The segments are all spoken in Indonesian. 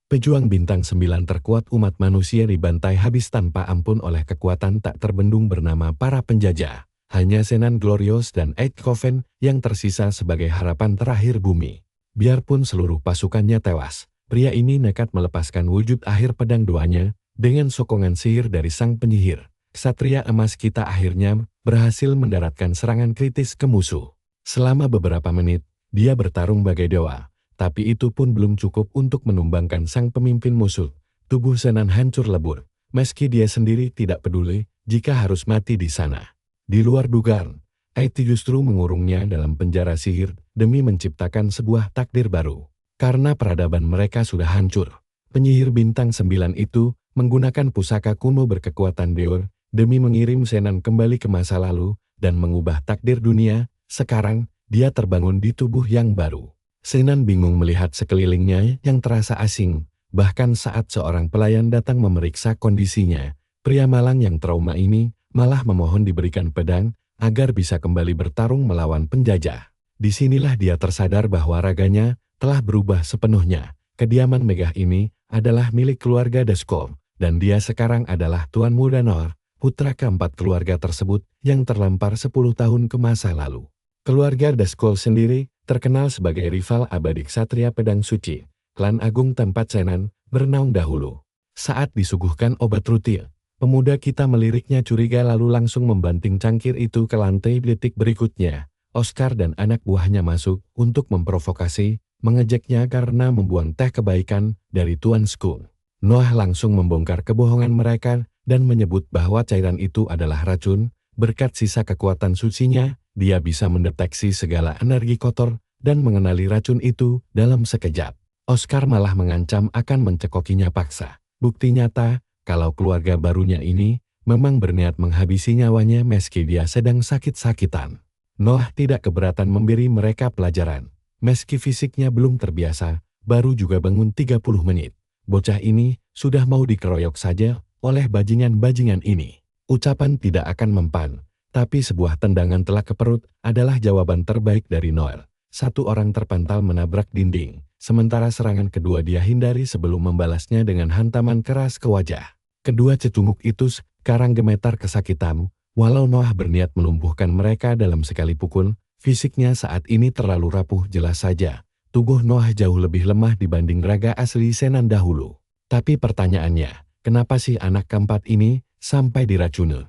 Pejuang bintang 9 terkuat umat manusia dibantai habis tanpa ampun oleh kekuatan tak terbendung bernama para penjajah. Hanya Zenan Glorious dan Eid Coven yang tersisa sebagai harapan terakhir bumi. Biarpun seluruh pasukannya tewas, pria ini nekat melepaskan wujud akhir pedang doanya dengan sokongan sihir dari sang penyihir. Ksatria emas kita akhirnya berhasil mendaratkan serangan kritis ke musuh. Selama beberapa menit, dia bertarung bagai dewa. Tapi itu pun belum cukup untuk menumbangkan sang pemimpin musuh. Tubuh Zenan hancur lebur, meski dia sendiri tidak peduli jika harus mati di sana. Di luar dugaan, Eid justru mengurungnya dalam penjara sihir demi menciptakan sebuah takdir baru. Karena peradaban mereka sudah hancur, penyihir bintang 9 itu menggunakan pusaka kuno berkekuatan dewa demi mengirim Zenan kembali ke masa lalu dan mengubah takdir dunia. Sekarang, dia terbangun di tubuh yang baru. Zenan bingung melihat sekelilingnya yang terasa asing, bahkan saat seorang pelayan datang memeriksa kondisinya. Pria malang yang trauma ini malah memohon diberikan pedang agar bisa kembali bertarung melawan penjajah. Disinilah dia tersadar bahwa raganya telah berubah sepenuhnya. Kediaman megah ini adalah milik keluarga Deskol, dan dia sekarang adalah Tuan Muda Nor, putra keempat keluarga tersebut yang terlempar 10 tahun ke masa lalu. Keluarga Deskol sendiri terkenal sebagai rival abadi Ksatria Pedang Suci, klan agung tempat Zenan bernaung dahulu. Saat disuguhkan obat rutil, pemuda kita meliriknya curiga lalu langsung membanting cangkir itu ke lantai. Detik berikutnya, Oscar dan anak buahnya masuk untuk memprovokasi, mengejeknya karena membuang teh kebaikan dari Tuan Skul. Noah langsung membongkar kebohongan mereka dan menyebut bahwa cairan itu adalah racun. Berkat sisa kekuatan sucinya, dia bisa mendeteksi segala energi kotor dan mengenali racun itu dalam sekejap. Oscar malah mengancam akan mencekokinya paksa. Bukti nyata kalau keluarga barunya ini memang berniat menghabisi nyawanya meski dia sedang sakit-sakitan. Noah tidak keberatan memberi mereka pelajaran. Meski fisiknya belum terbiasa, baru juga bangun 30 menit. Bocah ini sudah mau dikeroyok saja oleh bajingan-bajingan ini. Ucapan tidak akan mempan, tapi sebuah tendangan telak ke perut adalah jawaban terbaik dari Noel. Satu orang terpental menabrak dinding, sementara serangan kedua dia hindari sebelum membalasnya dengan hantaman keras ke wajah. Kedua cecunguk itu sekarang gemetar kesakitan, walau Noah berniat melumpuhkan mereka dalam sekali pukul, fisiknya saat ini terlalu rapuh. Jelas saja, tubuh Noah jauh lebih lemah dibanding raga asli Zenan dahulu. Tapi pertanyaannya, kenapa sih anak keempat ini sampai diracuni?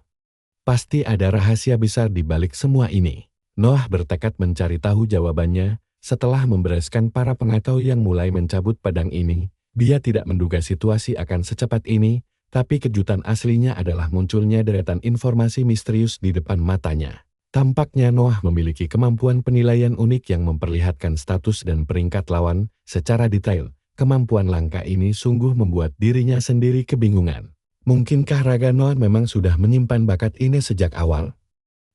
Pasti ada rahasia besar di balik semua ini. Noah bertekad mencari tahu jawabannya. Setelah membereskan para pengacau yang mulai mencabut pedang ini, dia tidak menduga situasi akan secepat ini, tapi kejutan aslinya adalah munculnya deretan informasi misterius di depan matanya. Tampaknya Noah memiliki kemampuan penilaian unik yang memperlihatkan status dan peringkat lawan secara detail. Kemampuan langka ini sungguh membuat dirinya sendiri kebingungan. Mungkinkah raga Noah memang sudah menyimpan bakat ini sejak awal?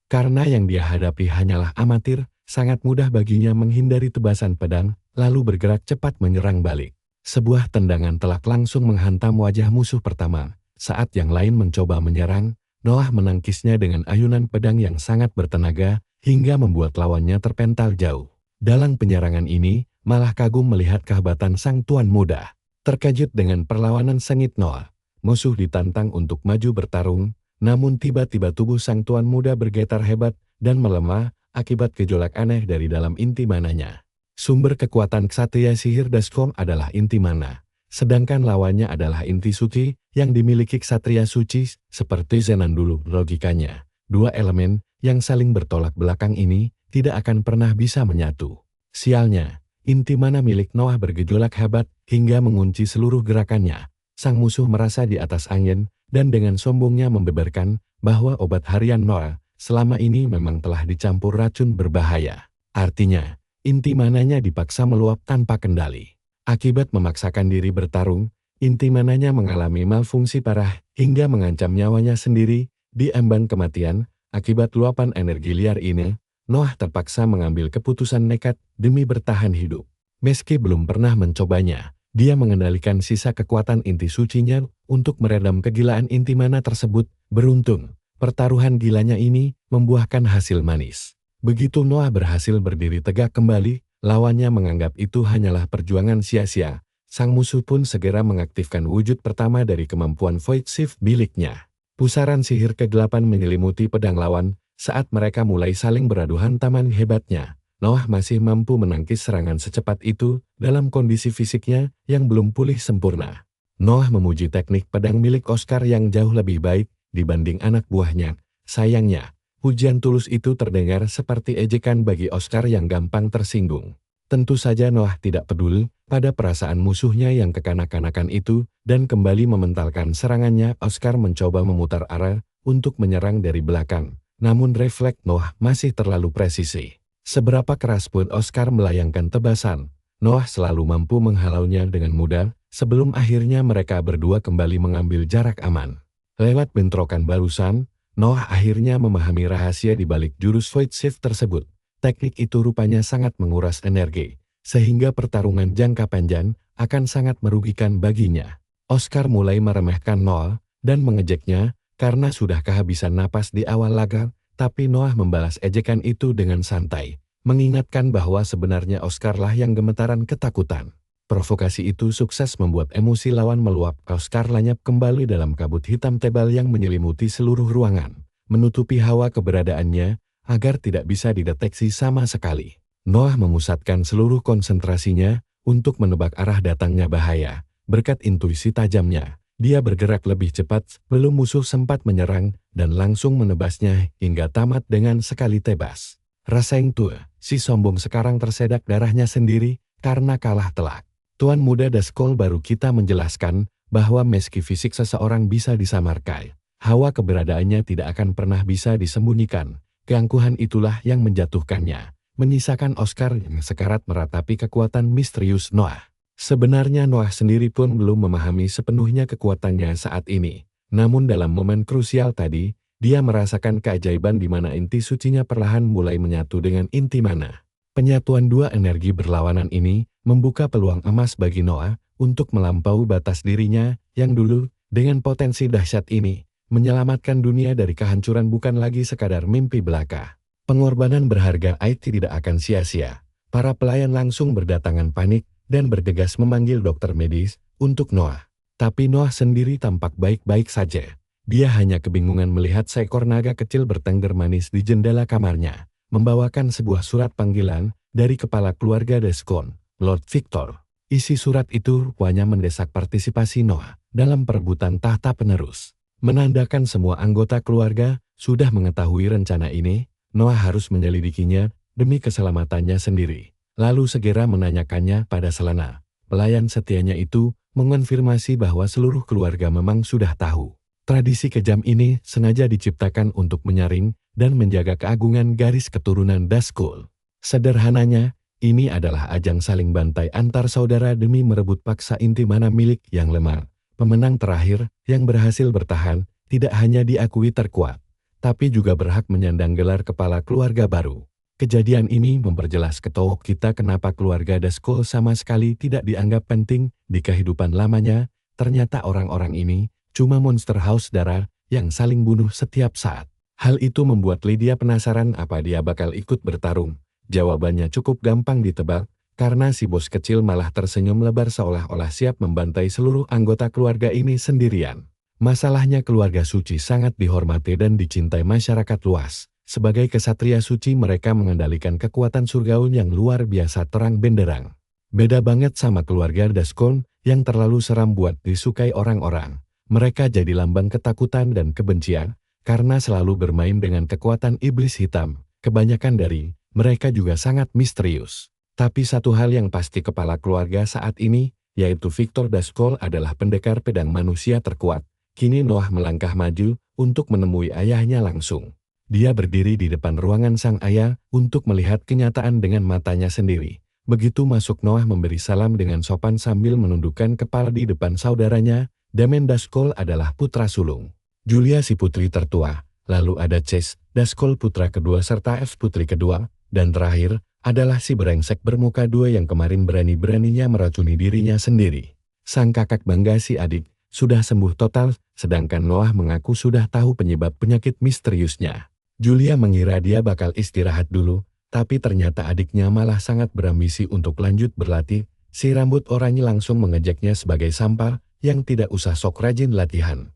Karena yang dia hadapi hanyalah amatir, sangat mudah baginya menghindari tebasan pedang, lalu bergerak cepat menyerang balik. Sebuah tendangan telak langsung menghantam wajah musuh pertama. Saat yang lain mencoba menyerang, Noah menangkisnya dengan ayunan pedang yang sangat bertenaga, hingga membuat lawannya terpental jauh. Dalam penyerangan ini, malah kagum melihat kehebatan sang tuan muda. Terkejut dengan perlawanan sengit Noah, musuh ditantang untuk maju bertarung, namun tiba-tiba tubuh sang tuan muda bergetar hebat dan melemah akibat gejolak aneh dari dalam inti mananya. Sumber kekuatan ksatria sihir Deskol adalah inti mana, sedangkan lawannya adalah inti suci yang dimiliki ksatria suci seperti Zenan dulu. Logikanya, dua elemen yang saling bertolak belakang ini tidak akan pernah bisa menyatu. Sialnya, inti mana milik Noah bergejolak hebat hingga mengunci seluruh gerakannya. Sang musuh merasa di atas angin, dan dengan sombongnya membeberkan bahwa obat harian Noah selama ini memang telah dicampur racun berbahaya. Artinya, inti mananya dipaksa meluap tanpa kendali. Akibat memaksakan diri bertarung, inti mananya mengalami malfungsi parah hingga mengancam nyawanya sendiri di ambang kematian. Akibat luapan energi liar ini, Noah terpaksa mengambil keputusan nekat demi bertahan hidup. Meski belum pernah mencobanya, dia mengendalikan sisa kekuatan inti sucinya untuk meredam kegilaan inti mana tersebut. Beruntung, pertaruhan gilanya ini membuahkan hasil manis. Begitu Noah berhasil berdiri tegak kembali, lawannya menganggap itu hanyalah perjuangan sia-sia. Sang musuh pun segera mengaktifkan wujud pertama dari kemampuan Void Shift miliknya. Pusaran sihir kegelapan menyelimuti pedang lawan. Saat mereka mulai saling beradu hantaman hebatnya, Noah masih mampu menangkis serangan secepat itu dalam kondisi fisiknya yang belum pulih sempurna. Noah memuji teknik pedang milik Oscar yang jauh lebih baik dibanding anak buahnya. Sayangnya, pujian tulus itu terdengar seperti ejekan bagi Oscar yang gampang tersinggung. Tentu saja Noah tidak peduli pada perasaan musuhnya yang kekanak-kanakan itu dan kembali mementalkan serangannya. Oscar mencoba memutar arah untuk menyerang dari belakang. Namun refleks Noah masih terlalu presisi. Seberapa keras pun Oscar melayangkan tebasan, Noah selalu mampu menghalaunya dengan mudah, sebelum akhirnya mereka berdua kembali mengambil jarak aman. Lewat bentrokan barusan, Noah akhirnya memahami rahasia di balik jurus Void Shift tersebut. Teknik itu rupanya sangat menguras energi, sehingga pertarungan jangka panjang akan sangat merugikan baginya. Oscar mulai meremehkan Noah dan mengejeknya, karena sudah kehabisan napas di awal laga, tapi Noah membalas ejekan itu dengan santai, mengingatkan bahwa sebenarnya Oscar lah yang gemetaran ketakutan. Provokasi itu sukses membuat emosi lawan meluap. Oscar lenyap kembali dalam kabut hitam tebal yang menyelimuti seluruh ruangan, menutupi hawa keberadaannya agar tidak bisa dideteksi sama sekali. Noah memusatkan seluruh konsentrasinya untuk menebak arah datangnya bahaya. Berkat intuisi tajamnya, dia bergerak lebih cepat sebelum musuh sempat menyerang dan langsung menebasnya hingga tamat dengan sekali tebas. Rasain tuh, si sombong sekarang tersedak darahnya sendiri karena kalah telak. Tuan Muda Dazkoll baru kita menjelaskan bahwa meski fisik seseorang bisa disamarkan, hawa keberadaannya tidak akan pernah bisa disembunyikan. Keangkuhan itulah yang menjatuhkannya, menyisakan Oscar yang sekarat meratapi kekuatan misterius Noah. Sebenarnya Noah sendiri pun belum memahami sepenuhnya kekuatannya saat ini. Namun dalam momen krusial tadi, dia merasakan keajaiban di mana inti sucinya perlahan mulai menyatu dengan inti mana. Penyatuan dua energi berlawanan ini membuka peluang emas bagi Noah untuk melampaui batas dirinya yang dulu dengan potensi dahsyat ini menyelamatkan dunia dari kehancuran bukan lagi sekadar mimpi belaka. Pengorbanan berharga IT tidak akan sia-sia. Para pelayan langsung berdatangan panik dan bergegas memanggil dokter medis untuk Noah. Tapi Noah sendiri tampak baik-baik saja. Dia hanya kebingungan melihat seekor naga kecil bertengger manis di jendela kamarnya, membawakan sebuah surat panggilan dari kepala keluarga Dazkoll, Lord Victor. Isi surat itu rupanya mendesak partisipasi Noah dalam perebutan tahta penerus. Menandakan semua anggota keluarga sudah mengetahui rencana ini, Noah harus menyelidikinya demi keselamatannya sendiri. Lalu segera menanyakannya pada Selena. Pelayan setianya itu mengonfirmasi bahwa seluruh keluarga memang sudah tahu. Tradisi kejam ini sengaja diciptakan untuk menyaring dan menjaga keagungan garis keturunan Dazkoll. Sederhananya, ini adalah ajang saling bantai antar saudara demi merebut paksa inti mana milik yang lemah. Pemenang terakhir yang berhasil bertahan tidak hanya diakui terkuat, tapi juga berhak menyandang gelar kepala keluarga baru. Kejadian ini memperjelas ketua kita kenapa keluarga Dazkoll sama sekali tidak dianggap penting di kehidupan lamanya. Ternyata orang-orang ini cuma monster haus darah yang saling bunuh setiap saat. Hal itu membuat Lydia penasaran apa dia bakal ikut bertarung. Jawabannya cukup gampang ditebak, karena si bos kecil malah tersenyum lebar seolah-olah siap membantai seluruh anggota keluarga ini sendirian. Masalahnya keluarga suci sangat dihormati dan dicintai masyarakat luas. Sebagai kesatria suci mereka mengendalikan kekuatan surgawi yang luar biasa terang benderang. Beda banget sama keluarga Dazkoll yang terlalu seram buat disukai orang-orang. Mereka jadi lambang ketakutan dan kebencian karena selalu bermain dengan kekuatan iblis hitam. Kebanyakan dari mereka juga sangat misterius. Tapi satu hal yang pasti kepala keluarga saat ini, yaitu Victor Dazkoll adalah pendekar pedang manusia terkuat. Kini Noah melangkah maju untuk menemui ayahnya langsung. Dia berdiri di depan ruangan sang ayah untuk melihat kenyataan dengan matanya sendiri. Begitu masuk Noah memberi salam dengan sopan sambil menundukkan kepala di depan saudaranya. Damien Dazkoll adalah putra sulung Julia si putri tertua, lalu ada Chase Dazkoll putra kedua serta F putri kedua, dan terakhir adalah si brengsek bermuka dua yang kemarin berani-beraninya meracuni dirinya sendiri. Sang kakak bangga si adik sudah sembuh total, sedangkan Noah mengaku sudah tahu penyebab penyakit misteriusnya. Julia mengira dia bakal istirahat dulu, tapi ternyata adiknya malah sangat berambisi untuk lanjut berlatih Si rambut oranye langsung mengejeknya sebagai sampah yang tidak usah sok rajin latihan.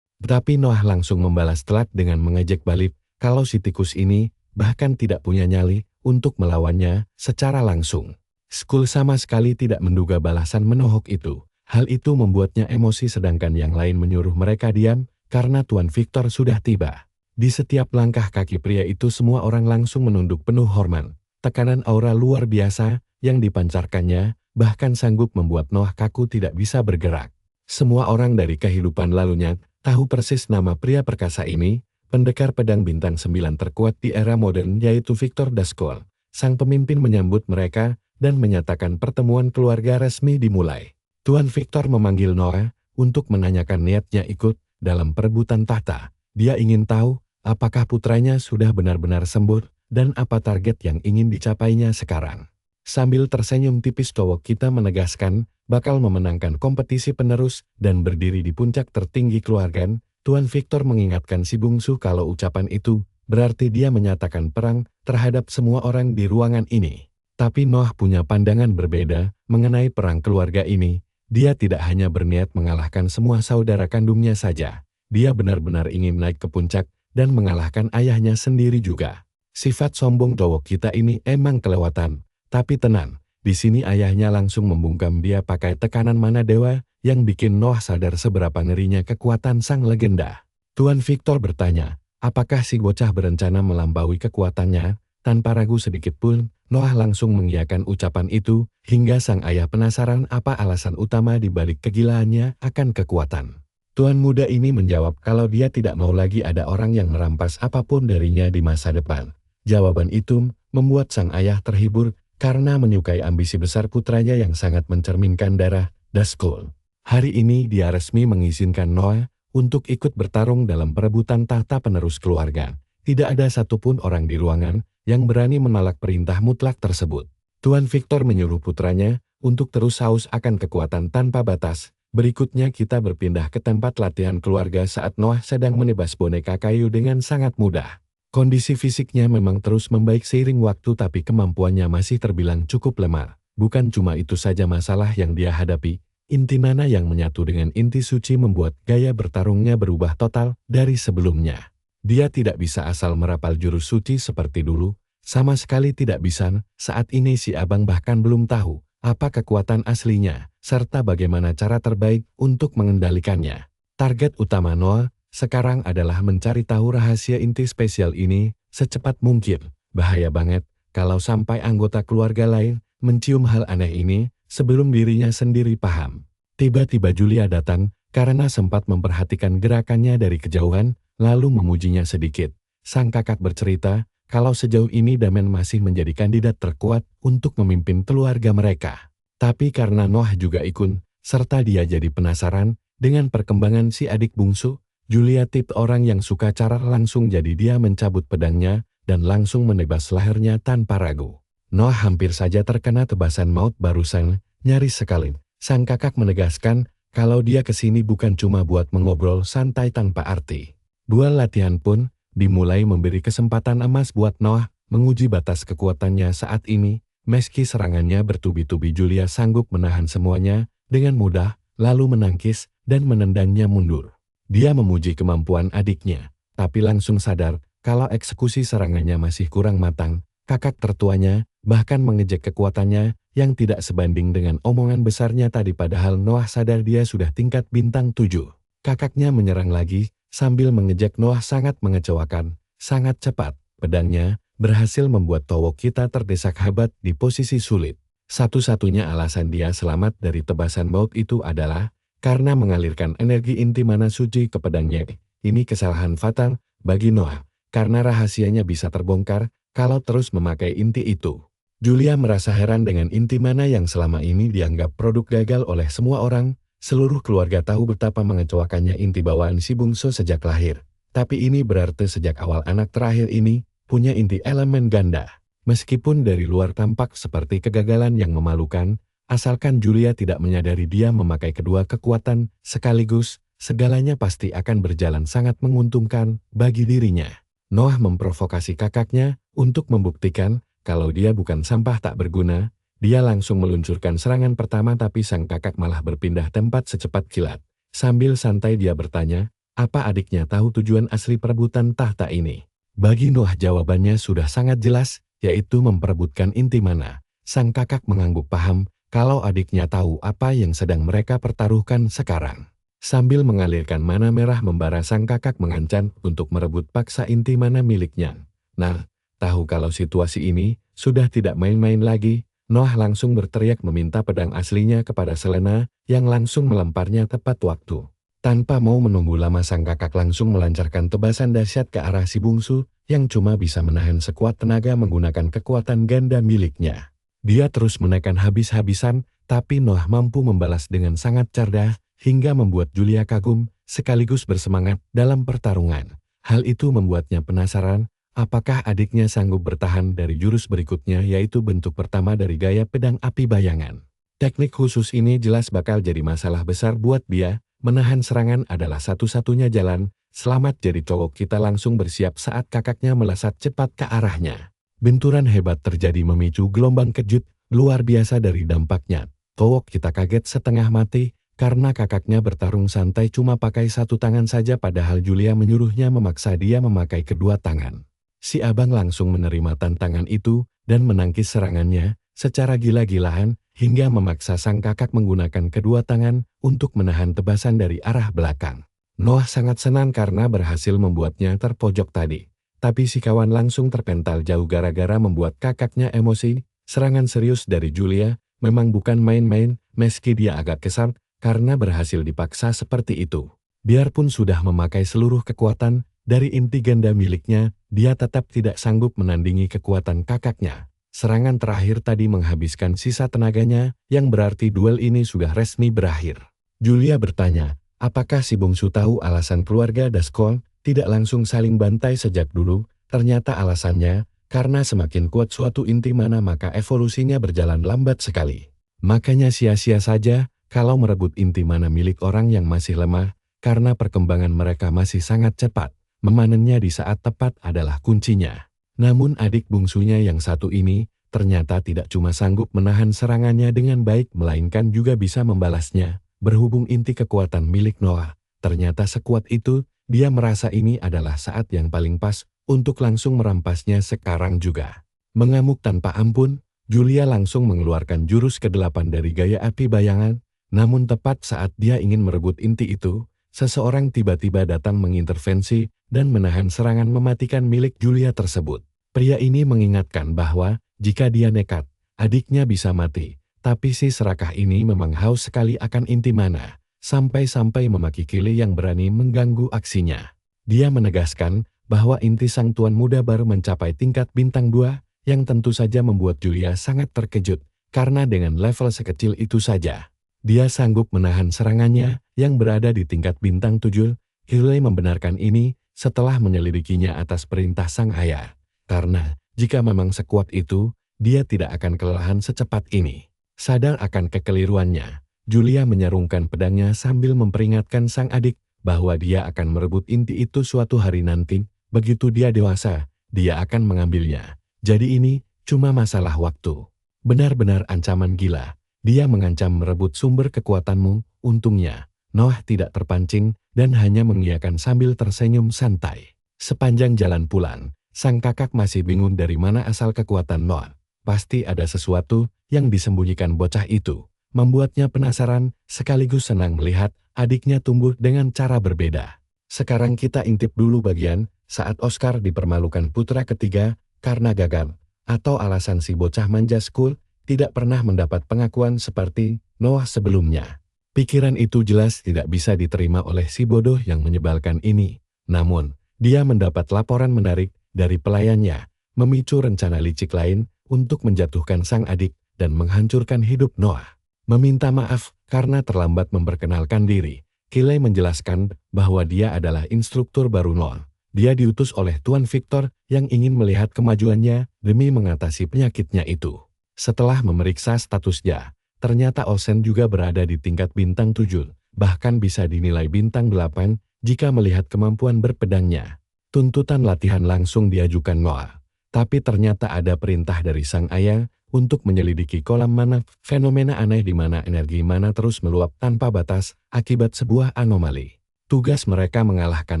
Tapi Noah langsung membalas telak dengan mengejek balik kalau si tikus ini bahkan tidak punya nyali untuk melawannya secara langsung. Skull sama sekali tidak menduga balasan menohok itu. Hal itu membuatnya emosi sedangkan yang lain menyuruh mereka diam karena Tuan Victor sudah tiba. Di setiap langkah kaki pria itu semua orang langsung menunduk penuh hormat. Tekanan aura luar biasa yang dipancarkannya bahkan sanggup membuat Noah kaku tidak bisa bergerak. Semua orang dari kehidupan lalunya tahu persis nama pria perkasa ini, pendekar pedang bintang 9 terkuat di era modern yaitu Victor Dascol. Sang pemimpin menyambut mereka dan menyatakan pertemuan keluarga resmi dimulai. Tuan Victor memanggil Noah untuk menanyakan niatnya ikut dalam perebutan tahta. Dia ingin tahu apakah putranya sudah benar-benar sembuh dan apa target yang ingin dicapainya sekarang. Sambil tersenyum tipis Towok kita menegaskan bakal memenangkan kompetisi penerus dan berdiri di puncak tertinggi keluarga. Tuan Victor mengingatkan si bungsu kalau ucapan itu berarti dia menyatakan perang terhadap semua orang di ruangan ini. Tapi Noah punya pandangan berbeda mengenai perang keluarga ini. Dia tidak hanya berniat mengalahkan semua saudara kandungnya saja. Dia benar-benar ingin naik ke puncak dan mengalahkan ayahnya sendiri juga. Sifat sombong Towok kita ini emang kelewatan. Tapi tenang, di sini ayahnya langsung membungkam dia pakai tekanan mana dewa yang bikin Noah sadar seberapa ngerinya kekuatan sang legenda. Tuan Victor bertanya, apakah si bocah berencana melampaui kekuatannya? Tanpa ragu sedikit pun, Noah langsung mengiyakan ucapan itu, hingga sang ayah penasaran apa alasan utama di balik kegilaannya akan kekuatan. Tuan muda ini menjawab kalau dia tidak mau lagi ada orang yang merampas apapun darinya di masa depan. Jawaban itu membuat sang ayah terhibur, karena menyukai ambisi besar putranya yang sangat mencerminkan darah Dascol. Hari ini dia resmi mengizinkan Noah untuk ikut bertarung dalam perebutan tahta penerus keluarga. Tidak ada satupun orang di ruangan yang berani menolak perintah mutlak tersebut. Tuan Victor menyuruh putranya untuk terus haus akan kekuatan tanpa batas. Berikutnya kita berpindah ke tempat latihan keluarga saat Noah sedang menebas boneka kayu dengan sangat mudah. Kondisi fisiknya memang terus membaik seiring waktu tapi kemampuannya masih terbilang cukup lemah. Bukan cuma itu saja masalah yang dia hadapi, inti mana yang menyatu dengan inti suci membuat gaya bertarungnya berubah total dari sebelumnya. Dia tidak bisa asal merapal jurus suci seperti dulu, sama sekali tidak bisa. Saat ini si abang bahkan belum tahu apa kekuatan aslinya, serta bagaimana cara terbaik untuk mengendalikannya. Target utama Noah sekarang adalah mencari tahu rahasia inti spesial ini secepat mungkin. Bahaya banget kalau sampai anggota keluarga lain mencium hal aneh ini sebelum dirinya sendiri paham. Tiba-tiba Julia datang karena sempat memperhatikan gerakannya dari kejauhan, lalu memujinya sedikit. Sang kakak bercerita kalau sejauh ini Damen masih menjadi kandidat terkuat untuk memimpin keluarga mereka. Tapi karena Noah juga ikut, serta dia jadi penasaran dengan perkembangan si adik bungsu, Julia tipe orang yang suka cara langsung jadi dia mencabut pedangnya dan langsung menebas lehernya tanpa ragu. Noah hampir saja terkena tebasan maut barusan, nyaris sekali. Sang kakak menegaskan kalau dia kesini bukan cuma buat mengobrol santai tanpa arti. Duel latihan pun dimulai memberi kesempatan emas buat Noah menguji batas kekuatannya saat ini. Meski serangannya bertubi-tubi Julia sanggup menahan semuanya dengan mudah, lalu menangkis dan menendangnya mundur. Dia memuji kemampuan adiknya, tapi langsung sadar kalau eksekusi serangannya masih kurang matang. Kakak tertuanya bahkan mengejek kekuatannya yang tidak sebanding dengan omongan besarnya tadi padahal Noah sadar dia sudah tingkat bintang 7. Kakaknya menyerang lagi sambil mengejek Noah sangat mengecewakan, sangat cepat. Pedangnya berhasil membuat Towok kita terdesak hebat di posisi sulit. Satu-satunya alasan dia selamat dari tebasan maut itu adalah karena mengalirkan energi inti mana suci ke pedangnya. Ini kesalahan fatal bagi Noah, karena rahasianya bisa terbongkar kalau terus memakai inti itu. Julia merasa heran dengan inti mana yang selama ini dianggap produk gagal oleh semua orang. Seluruh keluarga tahu betapa mengecewakannya inti bawaan si bungsu sejak lahir. Tapi ini berarti sejak awal anak terakhir ini punya inti elemen ganda. Meskipun dari luar tampak seperti kegagalan yang memalukan, asalkan Julia tidak menyadari dia memakai kedua kekuatan sekaligus, segalanya pasti akan berjalan sangat menguntungkan bagi dirinya. Noah memprovokasi kakaknya untuk membuktikan kalau dia bukan sampah tak berguna. Dia langsung meluncurkan serangan pertama tapi sang kakak malah berpindah tempat secepat kilat. Sambil santai dia bertanya, apa adiknya tahu tujuan asli perebutan tahta ini? Bagi Noah jawabannya sudah sangat jelas, yaitu memperebutkan inti mana. Sang kakak mengangguk paham kalau adiknya tahu apa yang sedang mereka pertaruhkan sekarang. Sambil mengalirkan mana merah membara, sang kakak mengancam untuk merebut paksa inti mana miliknya. Nah, tahu kalau situasi ini sudah tidak main-main lagi, Noah langsung berteriak meminta pedang aslinya kepada Selena yang langsung melemparnya tepat waktu. Tanpa mau menunggu lama, sang kakak langsung melancarkan tebasan dahsyat ke arah si bungsu yang cuma bisa menahan sekuat tenaga menggunakan kekuatan ganda miliknya. Dia terus menekan habis-habisan, tapi Noah mampu membalas dengan sangat cerdas hingga membuat Julia kagum sekaligus bersemangat dalam pertarungan. Hal itu membuatnya penasaran, apakah adiknya sanggup bertahan dari jurus berikutnya, yaitu bentuk pertama dari gaya pedang api bayangan. Teknik khusus ini jelas bakal jadi masalah besar buat dia. Menahan serangan adalah satu-satunya jalan. Selamat jadi cowok, kita langsung bersiap saat kakaknya melesat cepat ke arahnya. Benturan hebat terjadi memicu gelombang kejut luar biasa dari dampaknya. Cowok kita kaget setengah mati karena kakaknya bertarung santai cuma pakai satu tangan saja, padahal Julia menyuruhnya memaksa dia memakai kedua tangan. Si abang langsung menerima tantangan itu dan menangkis serangannya secara gila-gilaan hingga memaksa sang kakak menggunakan kedua tangan untuk menahan tebasan dari arah belakang. Noah sangat senang karena berhasil membuatnya terpojok tadi. Tapi si kawan langsung terpental jauh gara-gara membuat kakaknya emosi. Serangan serius dari Julia memang bukan main-main, meski dia agak kesal karena berhasil dipaksa seperti itu. Biarpun sudah memakai seluruh kekuatan dari inti ganda miliknya, dia tetap tidak sanggup menandingi kekuatan kakaknya. Serangan terakhir tadi menghabiskan sisa tenaganya, yang berarti duel ini sudah resmi berakhir. Julia bertanya, apakah si bungsu tahu alasan keluarga Daskol tidak langsung saling bantai sejak dulu? Ternyata alasannya, karena semakin kuat suatu inti mana maka evolusinya berjalan lambat sekali. Makanya sia-sia saja kalau merebut inti mana milik orang yang masih lemah, karena perkembangan mereka masih sangat cepat. Memanennya di saat tepat adalah kuncinya. Namun adik bungsunya yang satu ini, ternyata tidak cuma sanggup menahan serangannya dengan baik, melainkan juga bisa membalasnya. Berhubung inti kekuatan milik Noah ternyata sekuat itu, dia merasa ini adalah saat yang paling pas untuk langsung merampasnya sekarang juga. Mengamuk tanpa ampun, Julia langsung mengeluarkan jurus ke-8 dari gaya api bayangan, namun tepat saat dia ingin merebut inti itu, seseorang tiba-tiba datang mengintervensi dan menahan serangan mematikan milik Julia tersebut. Pria ini mengingatkan bahwa jika dia nekat, adiknya bisa mati. Tapi si serakah ini memang haus sekali akan inti mana, sampai-sampai memaki Kili yang berani mengganggu aksinya. Dia menegaskan bahwa inti sang tuan muda baru mencapai tingkat bintang 2, yang tentu saja membuat Julia sangat terkejut, karena dengan level sekecil itu saja, dia sanggup menahan serangannya yang berada di tingkat bintang 7. Kili membenarkan ini setelah menyelidikinya atas perintah sang ayah, karena jika memang sekuat itu, dia tidak akan kelelahan secepat ini. Sadar akan kekeliruannya, Julia menyarungkan pedangnya sambil memperingatkan sang adik bahwa dia akan merebut inti itu suatu hari nanti. Begitu dia dewasa, dia akan mengambilnya. Jadi ini cuma masalah waktu. Benar-benar ancaman gila. Dia mengancam merebut sumber kekuatanmu. Untungnya, Noah tidak terpancing dan hanya mengiyakan sambil tersenyum santai. Sepanjang jalan pulang, sang kakak masih bingung dari mana asal kekuatan Noah. Pasti ada sesuatu yang disembunyikan bocah itu. Membuatnya penasaran sekaligus senang melihat adiknya tumbuh dengan cara berbeda. Sekarang kita intip dulu bagian saat Oscar dipermalukan putra ketiga karena gagal, atau alasan si bocah manja school tidak pernah mendapat pengakuan seperti Noah sebelumnya. Pikiran itu jelas tidak bisa diterima oleh si bodoh yang menyebalkan ini. Namun, dia mendapat laporan menarik dari pelayannya, memicu rencana licik lain untuk menjatuhkan sang adik dan menghancurkan hidup Noah. Meminta maaf karena terlambat memperkenalkan diri, Kili menjelaskan bahwa dia adalah instruktur baru Noah. Dia diutus oleh Tuan Victor yang ingin melihat kemajuannya demi mengatasi penyakitnya itu. Setelah memeriksa statusnya, ternyata Olsen juga berada di tingkat bintang 7, bahkan bisa dinilai bintang 8 jika melihat kemampuan berpedangnya. Tuntutan latihan langsung diajukan Noah. Tapi ternyata ada perintah dari sang ayah untuk menyelidiki kolam mana, fenomena aneh di mana energi mana terus meluap tanpa batas akibat sebuah anomali. Tugas mereka mengalahkan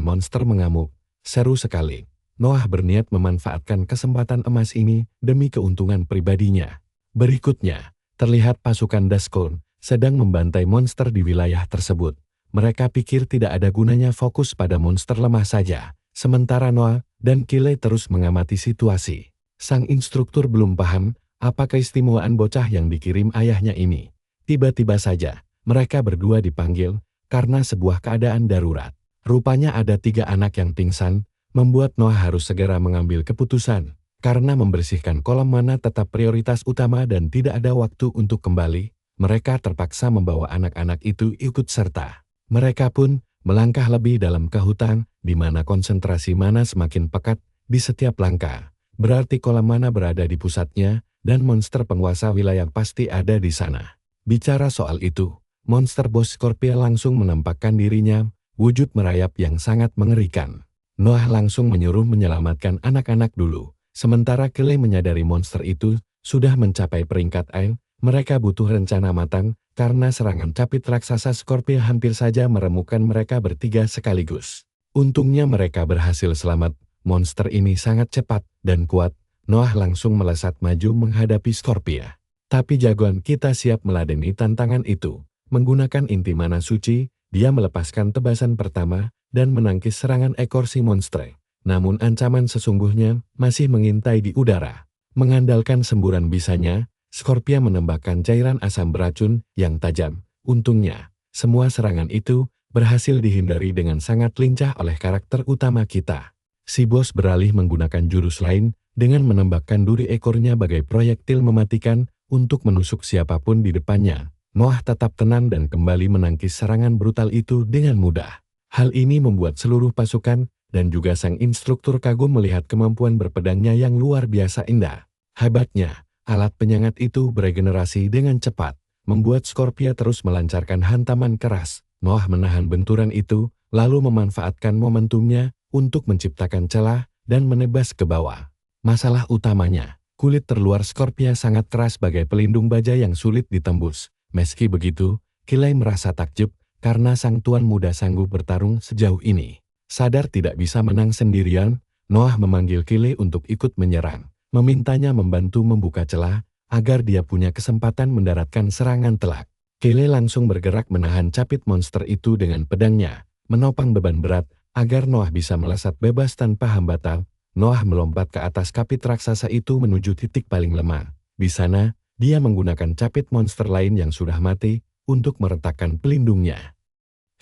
monster mengamuk. Seru sekali. Noah berniat memanfaatkan kesempatan emas ini demi keuntungan pribadinya. Berikutnya, terlihat pasukan Daskon sedang membantai monster di wilayah tersebut. Mereka pikir tidak ada gunanya fokus pada monster lemah saja. Sementara Noah dan Kyle terus mengamati situasi. Sang instruktur belum paham apa keistimewaan bocah yang dikirim ayahnya ini. Tiba-tiba saja, mereka berdua dipanggil karena sebuah keadaan darurat. Rupanya ada 3 anak yang pingsan, membuat Noah harus segera mengambil keputusan. Karena membersihkan kolam mana tetap prioritas utama dan tidak ada waktu untuk kembali, mereka terpaksa membawa anak-anak itu ikut serta. Mereka pun melangkah lebih dalam ke hutan, di mana konsentrasi mana semakin pekat di setiap langkah. Berarti kolam mana berada di pusatnya, dan monster penguasa wilayah pasti ada di sana. Bicara soal itu, monster bos Scorpia langsung menampakkan dirinya, wujud merayap yang sangat mengerikan. Noah langsung menyuruh menyelamatkan anak-anak dulu. Sementara Kyle menyadari monster itu sudah mencapai peringkat air, mereka butuh rencana matang, karena serangan capit raksasa Scorpia hampir saja meremukkan mereka bertiga sekaligus. Untungnya mereka berhasil selamat, monster ini sangat cepat dan kuat. Noah langsung melesat maju menghadapi Scorpia. Tapi jagoan kita siap meladeni tantangan itu. Menggunakan inti mana suci, dia melepaskan tebasan pertama dan menangkis serangan ekor si monster. Namun ancaman sesungguhnya masih mengintai di udara. Mengandalkan semburan bisanya, Scorpia menembakkan cairan asam beracun yang tajam. Untungnya, semua serangan itu berhasil dihindari dengan sangat lincah oleh karakter utama kita. Si bos beralih menggunakan jurus lain, dengan menembakkan duri ekornya bagai proyektil mematikan untuk menusuk siapapun di depannya. Noah tetap tenang dan kembali menangkis serangan brutal itu dengan mudah. Hal ini membuat seluruh pasukan dan juga sang instruktur kagum melihat kemampuan berpedangnya yang luar biasa indah. Hebatnya, alat penyengat itu beregenerasi dengan cepat, membuat Scorpia terus melancarkan hantaman keras. Noah menahan benturan itu, lalu memanfaatkan momentumnya untuk menciptakan celah dan menebas ke bawah. Masalah utamanya, kulit terluar Scorpia sangat keras bagai pelindung baja yang sulit ditembus. Meski begitu, Kyle merasa takjub karena sang tuan muda sanggup bertarung sejauh ini. Sadar tidak bisa menang sendirian, Noah memanggil Kyle untuk ikut menyerang, memintanya membantu membuka celah agar dia punya kesempatan mendaratkan serangan telak. Kyle langsung bergerak menahan capit monster itu dengan pedangnya, menopang beban berat agar Noah bisa melesat bebas tanpa hambatan. Noah melompat ke atas capit raksasa itu menuju titik paling lemah. Di sana, dia menggunakan capit monster lain yang sudah mati untuk meretakkan pelindungnya,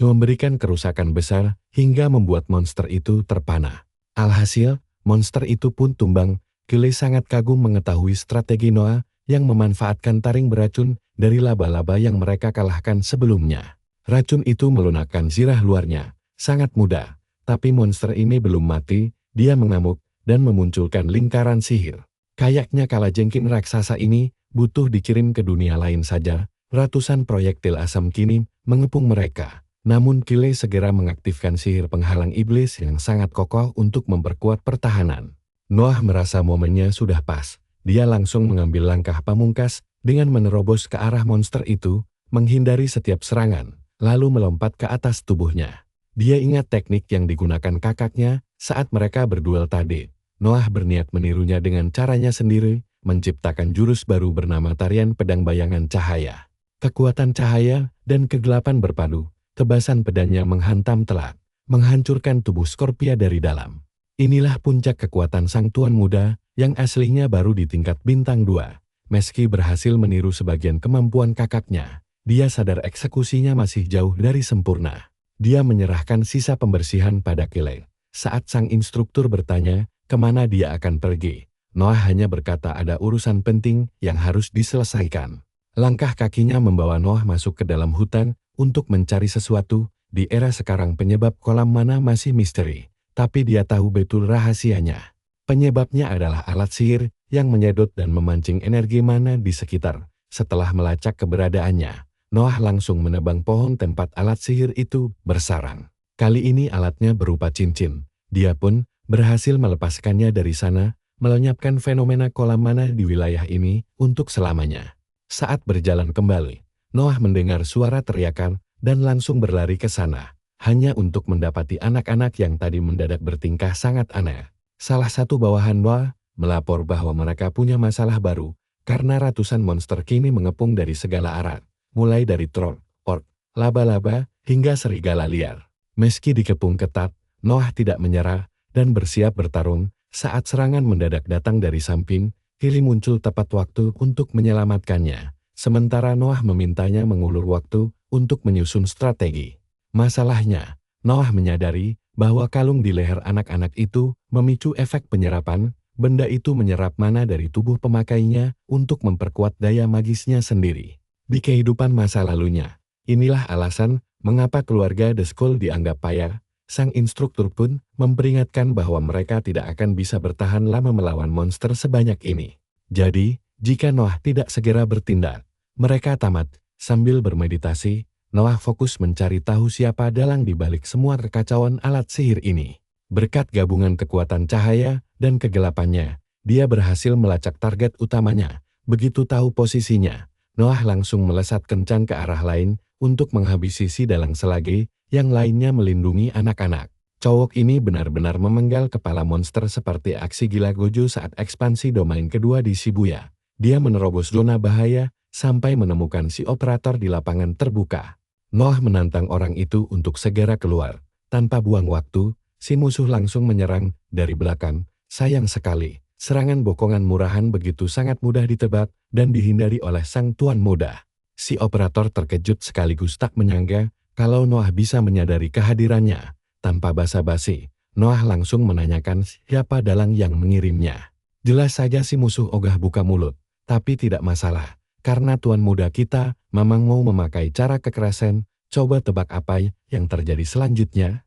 memberikan kerusakan besar hingga membuat monster itu terpana. Alhasil, monster itu pun tumbang. Kyle sangat kagum mengetahui strategi Noah yang memanfaatkan taring beracun dari laba-laba yang mereka kalahkan sebelumnya. Racun itu melunakkan zirah luarnya, sangat mudah, tapi monster ini belum mati. Dia mengamuk dan memunculkan lingkaran sihir. Kayaknya kalajengking raksasa ini butuh dikirim ke dunia lain saja. Ratusan proyektil asam kini mengepung mereka. Namun Kyle segera mengaktifkan sihir penghalang iblis yang sangat kokoh untuk memperkuat pertahanan. Noah merasa momennya sudah pas. Dia langsung mengambil langkah pamungkas dengan menerobos ke arah monster itu, menghindari setiap serangan, lalu melompat ke atas tubuhnya. Dia ingat teknik yang digunakan kakaknya saat mereka berduel tadi. Noah berniat menirunya dengan caranya sendiri, menciptakan jurus baru bernama tarian pedang bayangan cahaya. Kekuatan cahaya dan kegelapan berpadu, tebasan pedangnya menghantam telak, menghancurkan tubuh Scorpia dari dalam. Inilah puncak kekuatan sang tuan muda yang aslinya baru di tingkat bintang 2. Meski berhasil meniru sebagian kemampuan kakaknya, dia sadar eksekusinya masih jauh dari sempurna. Dia menyerahkan sisa pembersihan pada Kyle. Saat sang instruktur bertanya kemana dia akan pergi, Noah hanya berkata ada urusan penting yang harus diselesaikan. Langkah kakinya membawa Noah masuk ke dalam hutan untuk mencari sesuatu. Di era sekarang penyebab kolam mana masih misteri, tapi dia tahu betul rahasianya. Penyebabnya adalah alat sihir yang menyedot dan memancing energi mana di sekitar. Setelah melacak keberadaannya, Noah langsung menebang pohon tempat alat sihir itu bersarang. Kali ini alatnya berupa cincin. Dia pun berhasil melepaskannya dari sana, melenyapkan fenomena kolam mana di wilayah ini untuk selamanya. Saat berjalan kembali, Noah mendengar suara teriakan dan langsung berlari ke sana, hanya untuk mendapati anak-anak yang tadi mendadak bertingkah sangat aneh. Salah satu bawahan Noah melapor bahwa mereka punya masalah baru, karena ratusan monster kini mengepung dari segala arah, mulai dari troll, orc, laba-laba, hingga serigala liar. Meski dikepung ketat, Noah tidak menyerah dan bersiap bertarung. Saat serangan mendadak datang dari samping, kiri muncul tepat waktu untuk menyelamatkannya. Sementara Noah memintanya mengulur waktu untuk menyusun strategi. Masalahnya, Noah menyadari bahwa kalung di leher anak-anak itu memicu efek penyerapan. Benda itu menyerap mana dari tubuh pemakainya untuk memperkuat daya magisnya sendiri. Di kehidupan masa lalunya, inilah alasan mengapa keluarga The Skull dianggap payah. Sang instruktur pun memperingatkan bahwa mereka tidak akan bisa bertahan lama melawan monster sebanyak ini. Jadi, jika Noah tidak segera bertindak, mereka tamat. Sambil bermeditasi, Noah fokus mencari tahu siapa dalang di balik semua kekacauan alat sihir ini. Berkat gabungan kekuatan cahaya dan kegelapannya, dia berhasil melacak target utamanya. Begitu tahu posisinya, Noah langsung melesat kencang ke arah lain untuk menghabisi si dalang selagi yang lainnya melindungi anak-anak. Cowok ini benar-benar memenggal kepala monster seperti aksi gila Gojo saat ekspansi domain kedua di Shibuya. Dia menerobos zona bahaya sampai menemukan si operator di lapangan terbuka. Noah menantang orang itu untuk segera keluar. Tanpa buang waktu, si musuh langsung menyerang dari belakang. Sayang sekali, serangan bokongan murahan begitu sangat mudah ditebak dan dihindari oleh sang tuan muda. Si operator terkejut sekaligus tak menyangka kalau Noah bisa menyadari kehadirannya. Tanpa basa-basi, Noah langsung menanyakan siapa dalang yang mengirimnya. Jelas saja si musuh ogah buka mulut, tapi tidak masalah, karena tuan muda kita memang mau memakai cara kekerasan. Coba tebak apa yang terjadi selanjutnya?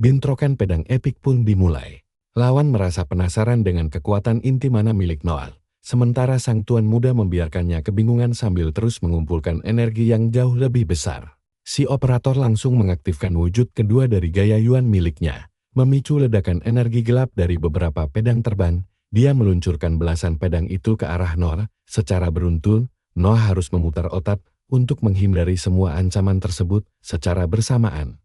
Bentrokan pedang epik pun dimulai. Lawan merasa penasaran dengan kekuatan inti mana milik Noah. Sementara sang tuan muda membiarkannya kebingungan sambil terus mengumpulkan energi yang jauh lebih besar. Si operator langsung mengaktifkan wujud kedua dari gaya Yuan miliknya. Memicu ledakan energi gelap dari beberapa pedang terbang, dia meluncurkan belasan pedang itu ke arah Noah. Secara beruntun, Noah harus memutar otak untuk menghindari semua ancaman tersebut secara bersamaan.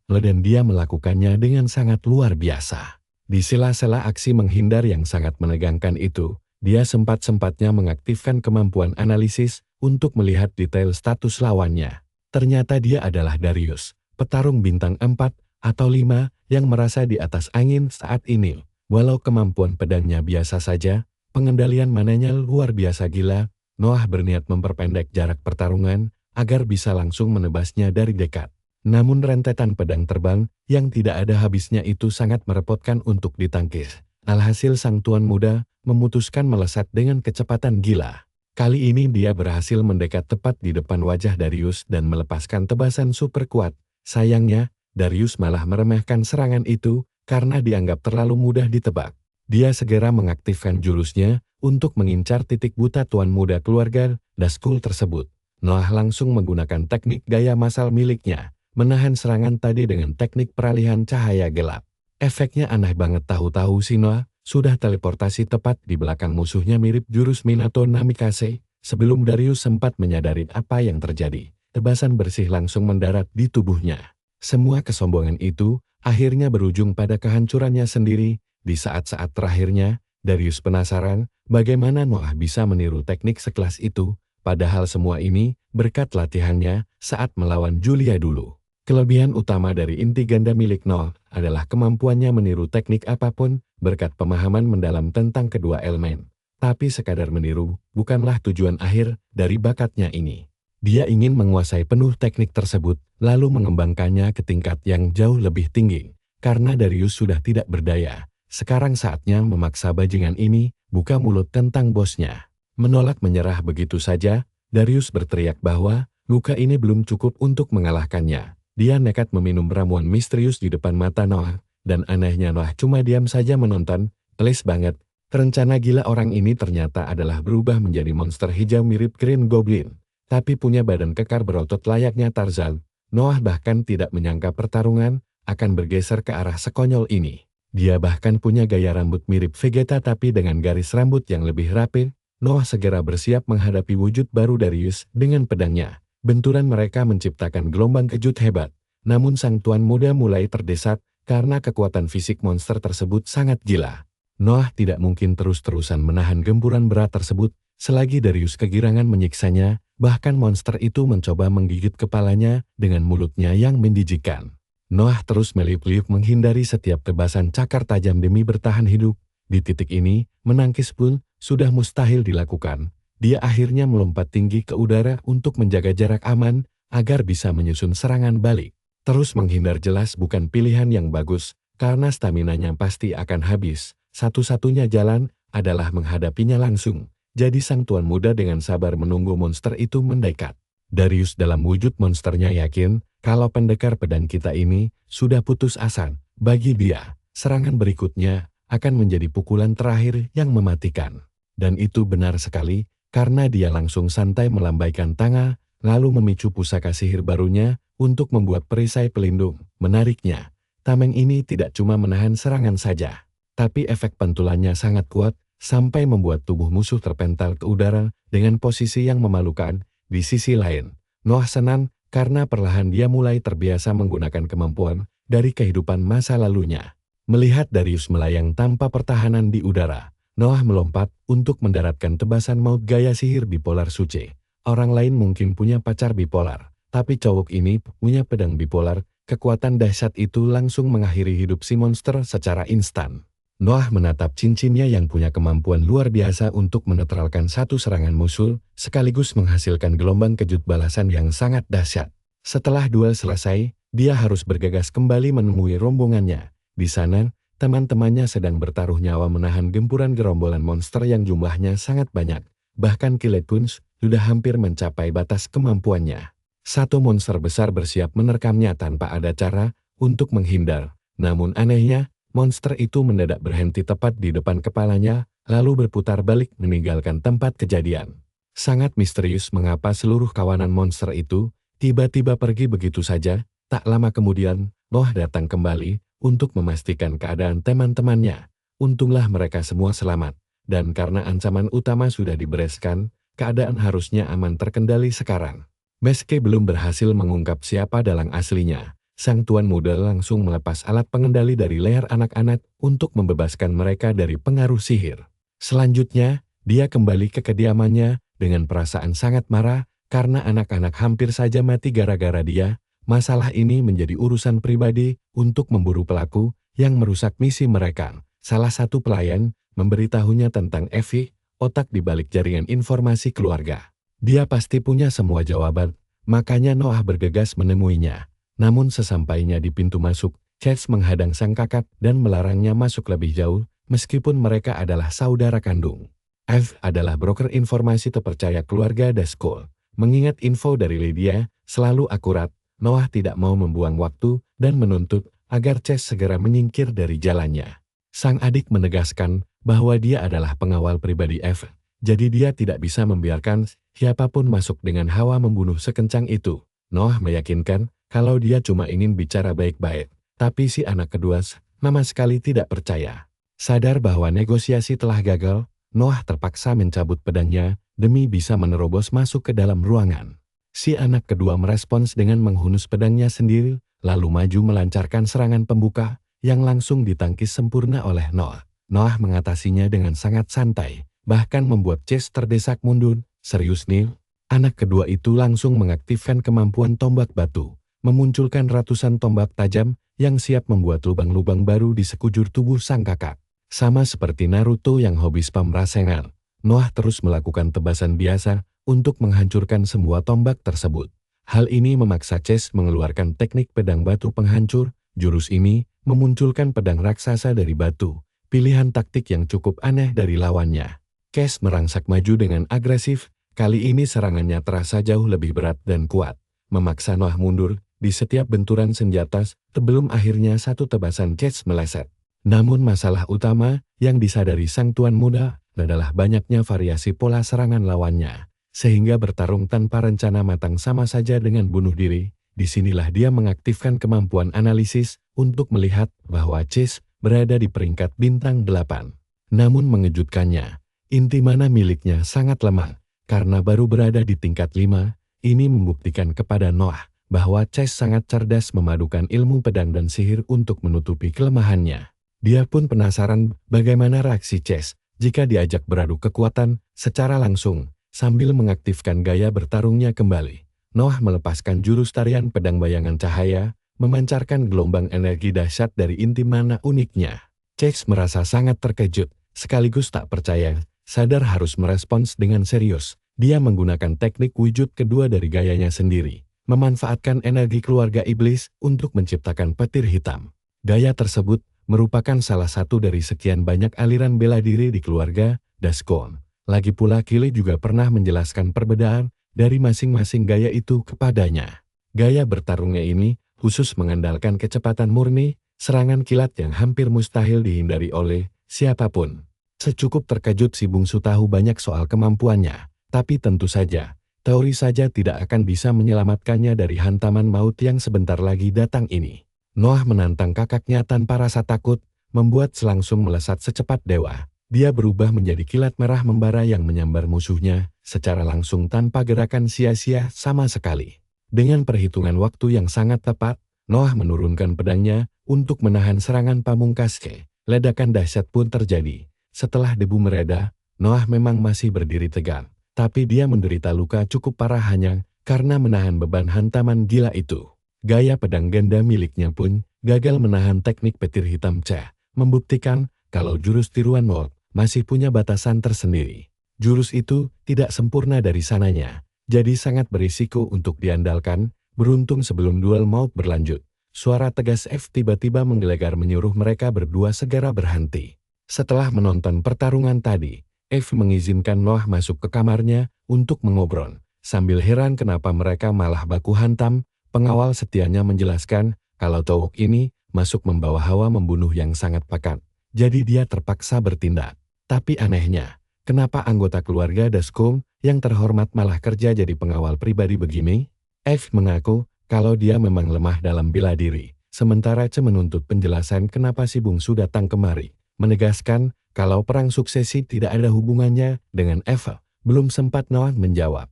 Dan dia melakukannya dengan sangat luar biasa. Di sela-sela aksi menghindar yang sangat menegangkan itu, dia sempat-sempatnya mengaktifkan kemampuan analisis untuk melihat detail status lawannya. Ternyata dia adalah Darius, petarung bintang 4 atau 5 yang merasa di atas angin saat ini. Walau kemampuan pedangnya biasa saja, pengendalian mananya luar biasa gila. Noah berniat memperpendek jarak pertarungan agar bisa langsung menebasnya dari dekat. Namun rentetan pedang terbang yang tidak ada habisnya itu sangat merepotkan untuk ditangkis. Alhasil sang tuan muda memutuskan melesat dengan kecepatan gila. Kali ini dia berhasil mendekat tepat di depan wajah Darius dan melepaskan tebasan super kuat. Sayangnya, Darius malah meremehkan serangan itu karena dianggap terlalu mudah ditebak. Dia segera mengaktifkan jurusnya untuk mengincar titik buta tuan muda keluarga The Skull tersebut. Noah langsung menggunakan teknik gaya masal miliknya, menahan serangan tadi dengan teknik peralihan cahaya gelap. Efeknya aneh banget, tahu-tahu si Noah sudah teleportasi tepat di belakang musuhnya mirip jurus Minato Namikaze. Sebelum Darius sempat menyadari apa yang terjadi, tebasan bersih langsung mendarat di tubuhnya. Semua kesombongan itu akhirnya berujung pada kehancurannya sendiri. Di saat-saat terakhirnya, Darius penasaran bagaimana Noah bisa meniru teknik sekelas itu, padahal semua ini berkat latihannya saat melawan Julia dulu. Kelebihan utama dari inti ganda milik Noah adalah kemampuannya meniru teknik apapun berkat pemahaman mendalam tentang kedua elemen. Tapi sekadar meniru bukanlah tujuan akhir dari bakatnya ini. Dia ingin menguasai penuh teknik tersebut, lalu mengembangkannya ke tingkat yang jauh lebih tinggi. Karena Darius sudah tidak berdaya, sekarang saatnya memaksa bajingan ini buka mulut tentang bosnya. Menolak menyerah begitu saja, Darius berteriak bahwa luka ini belum cukup untuk mengalahkannya. Dia nekat meminum ramuan misterius di depan mata Noah, dan anehnya Noah cuma diam saja menonton. Telis banget, rencana gila orang ini ternyata adalah berubah menjadi monster hijau mirip Green Goblin, tapi punya badan kekar berotot layaknya Tarzan. Noah bahkan tidak menyangka pertarungan akan bergeser ke arah sekonyol ini. Dia bahkan punya gaya rambut mirip Vegeta tapi dengan garis rambut yang lebih rapi. Noah segera bersiap menghadapi wujud baru Darius dengan pedangnya. Benturan mereka menciptakan gelombang kejut hebat. Namun sang tuan muda mulai terdesak karena kekuatan fisik monster tersebut sangat gila. Noah tidak mungkin terus-terusan menahan gempuran berat tersebut selagi Darius kegirangan menyiksanya, bahkan monster itu mencoba menggigit kepalanya dengan mulutnya yang menjijikkan. Noah terus meliuk-liuk menghindari setiap tebasan cakar tajam demi bertahan hidup. Di titik ini, menangkis pun sudah mustahil dilakukan. Dia akhirnya melompat tinggi ke udara untuk menjaga jarak aman agar bisa menyusun serangan balik. Terus menghindar jelas bukan pilihan yang bagus, karena staminanya pasti akan habis. Satu-satunya jalan adalah menghadapinya langsung. Jadi sang tuan muda dengan sabar menunggu monster itu mendekat. Darius dalam wujud monsternya yakin kalau pendekar pedang kita ini sudah putus asa. Bagi dia, serangan berikutnya akan menjadi pukulan terakhir yang mematikan. Dan itu benar sekali, karena dia langsung santai melambaikan tangan, lalu memicu pusaka sihir barunya untuk membuat perisai pelindung. Menariknya, tameng ini tidak cuma menahan serangan saja, tapi efek pentulannya sangat kuat, sampai membuat tubuh musuh terpental ke udara dengan posisi yang memalukan. Di sisi lain, Noah senang karena perlahan dia mulai terbiasa menggunakan kemampuan dari kehidupan masa lalunya. Melihat Darius melayang tanpa pertahanan di udara, Noah melompat untuk mendaratkan tebasan maut gaya sihir bipolar suci. Orang lain mungkin punya pacar bipolar, tapi cowok ini punya pedang bipolar. Kekuatan dahsyat itu langsung mengakhiri hidup si monster secara instan. Noah menatap cincinnya yang punya kemampuan luar biasa untuk menetralkan satu serangan musuh, sekaligus menghasilkan gelombang kejut balasan yang sangat dahsyat. Setelah duel selesai, dia harus bergegas kembali menemui rombongannya. Di sana, teman-temannya sedang bertaruh nyawa menahan gempuran gerombolan monster yang jumlahnya sangat banyak. Bahkan Killet pun sudah hampir mencapai batas kemampuannya. Satu monster besar bersiap menerkamnya tanpa ada cara untuk menghindar. Namun anehnya, monster itu mendadak berhenti tepat di depan kepalanya, lalu berputar balik meninggalkan tempat kejadian. Sangat misterius mengapa seluruh kawanan monster itu tiba-tiba pergi begitu saja. Tak lama kemudian, Noah datang kembali untuk memastikan keadaan teman-temannya. Untunglah mereka semua selamat, dan karena ancaman utama sudah dibereskan, keadaan harusnya aman terkendali sekarang. Meski belum berhasil mengungkap siapa dalang aslinya, sang tuan muda langsung melepas alat pengendali dari leher anak-anak untuk membebaskan mereka dari pengaruh sihir. Selanjutnya, dia kembali ke kediamannya dengan perasaan sangat marah karena anak-anak hampir saja mati gara-gara dia. Masalah ini menjadi urusan pribadi untuk memburu pelaku yang merusak misi mereka. Salah satu pelayan memberitahunya tentang Evie, otak di balik jaringan informasi keluarga. Dia pasti punya semua jawaban, makanya Noah bergegas menemuinya. Namun sesampainya di pintu masuk, Chase menghadang sang kakak dan melarangnya masuk lebih jauh, meskipun mereka adalah saudara kandung. Eve adalah broker informasi terpercaya keluarga Driscoll. Mengingat info dari Lydia selalu akurat, Noah tidak mau membuang waktu dan menuntut agar Chase segera menyingkir dari jalannya. Sang adik menegaskan bahwa dia adalah pengawal pribadi Eve, jadi dia tidak bisa membiarkan siapapun masuk dengan hawa membunuh sekencang itu. Noah meyakinkan kalau dia cuma ingin bicara baik-baik, tapi si anak kedua sama sekali tidak percaya. Sadar bahwa negosiasi telah gagal, Noah terpaksa mencabut pedangnya demi bisa menerobos masuk ke dalam ruangan. Si anak kedua merespons dengan menghunus pedangnya sendiri, lalu maju melancarkan serangan pembuka yang langsung ditangkis sempurna oleh Noah. Noah mengatasinya dengan sangat santai, bahkan membuat Chase terdesak mundur. Serius nih? Anak kedua itu langsung mengaktifkan kemampuan tombak batu, memunculkan ratusan tombak tajam yang siap membuat lubang-lubang baru di sekujur tubuh sang kakak. Sama seperti Naruto yang hobi spam Rasengan, Noah terus melakukan tebasan biasa untuk menghancurkan semua tombak tersebut. Hal ini memaksa Chase mengeluarkan teknik pedang batu penghancur. Jurus ini memunculkan pedang raksasa dari batu, pilihan taktik yang cukup aneh dari lawannya. Chase merangsak maju dengan agresif. Kali ini serangannya terasa jauh lebih berat dan kuat, memaksa Noah mundur di setiap benturan senjata sebelum akhirnya satu tebasan Chase meleset. Namun masalah utama yang disadari sang tuan muda adalah banyaknya variasi pola serangan lawannya, sehingga bertarung tanpa rencana matang sama saja dengan bunuh diri. Disinilah dia mengaktifkan kemampuan analisis untuk melihat bahwa Chase berada di peringkat bintang 8. Namun mengejutkannya, inti mana miliknya sangat lemah, karena baru berada di tingkat 5. Ini membuktikan kepada Noah bahwa Chase sangat cerdas memadukan ilmu pedang dan sihir untuk menutupi kelemahannya. Dia pun penasaran bagaimana reaksi Chase jika diajak beradu kekuatan secara langsung, sambil mengaktifkan gaya bertarungnya kembali. Noah melepaskan jurus tarian pedang bayangan cahaya, memancarkan gelombang energi dahsyat dari inti mana uniknya. Chase merasa sangat terkejut, sekaligus tak percaya, sadar harus merespons dengan serius. Dia menggunakan teknik wujud kedua dari gayanya sendiri, memanfaatkan energi keluarga iblis untuk menciptakan petir hitam. Gaya tersebut merupakan salah satu dari sekian banyak aliran bela diri di keluarga Dascon. Lagi pula Kili juga pernah menjelaskan perbedaan dari masing-masing gaya itu kepadanya. Gaya bertarungnya ini khusus mengandalkan kecepatan murni, serangan kilat yang hampir mustahil dihindari oleh siapapun. Secukup terkejut si bungsu tahu banyak soal kemampuannya, tapi tentu saja, teori saja tidak akan bisa menyelamatkannya dari hantaman maut yang sebentar lagi datang ini. Noah menantang kakaknya tanpa rasa takut, membuat selangsung melesat secepat dewa. Dia berubah menjadi kilat merah membara yang menyambar musuhnya, secara langsung tanpa gerakan sia-sia sama sekali. Dengan perhitungan waktu yang sangat tepat, Noah menurunkan pedangnya untuk menahan serangan pamungkas. Ledakan dahsyat pun terjadi. Setelah debu mereda, Noah memang masih berdiri tegak, tapi dia menderita luka cukup parah hanya karena menahan beban hantaman gila itu. Gaya pedang ganda miliknya pun gagal menahan teknik petir hitam Cha, membuktikan kalau jurus tiruan Lord masih punya batasan tersendiri. Jurus itu tidak sempurna dari sananya, jadi sangat berisiko untuk diandalkan. Beruntung sebelum duel maut berlanjut, suara tegas F tiba-tiba menggelegar menyuruh mereka berdua segera berhenti. Setelah menonton pertarungan tadi, F mengizinkan Noah masuk ke kamarnya untuk mengobrol. Sambil heran kenapa mereka malah baku hantam, pengawal setianya menjelaskan kalau Towok ini masuk membawa hawa membunuh yang sangat pekat. Jadi dia terpaksa bertindak. Tapi anehnya, kenapa anggota keluarga Dascon yang terhormat malah kerja jadi pengawal pribadi begini? F mengaku kalau dia memang lemah dalam bela diri. Sementara Ce menuntut penjelasan kenapa si bungsu datang kemari. Menegaskan kalau perang suksesi tidak ada hubungannya dengan Eva. Belum sempat Noah menjawab,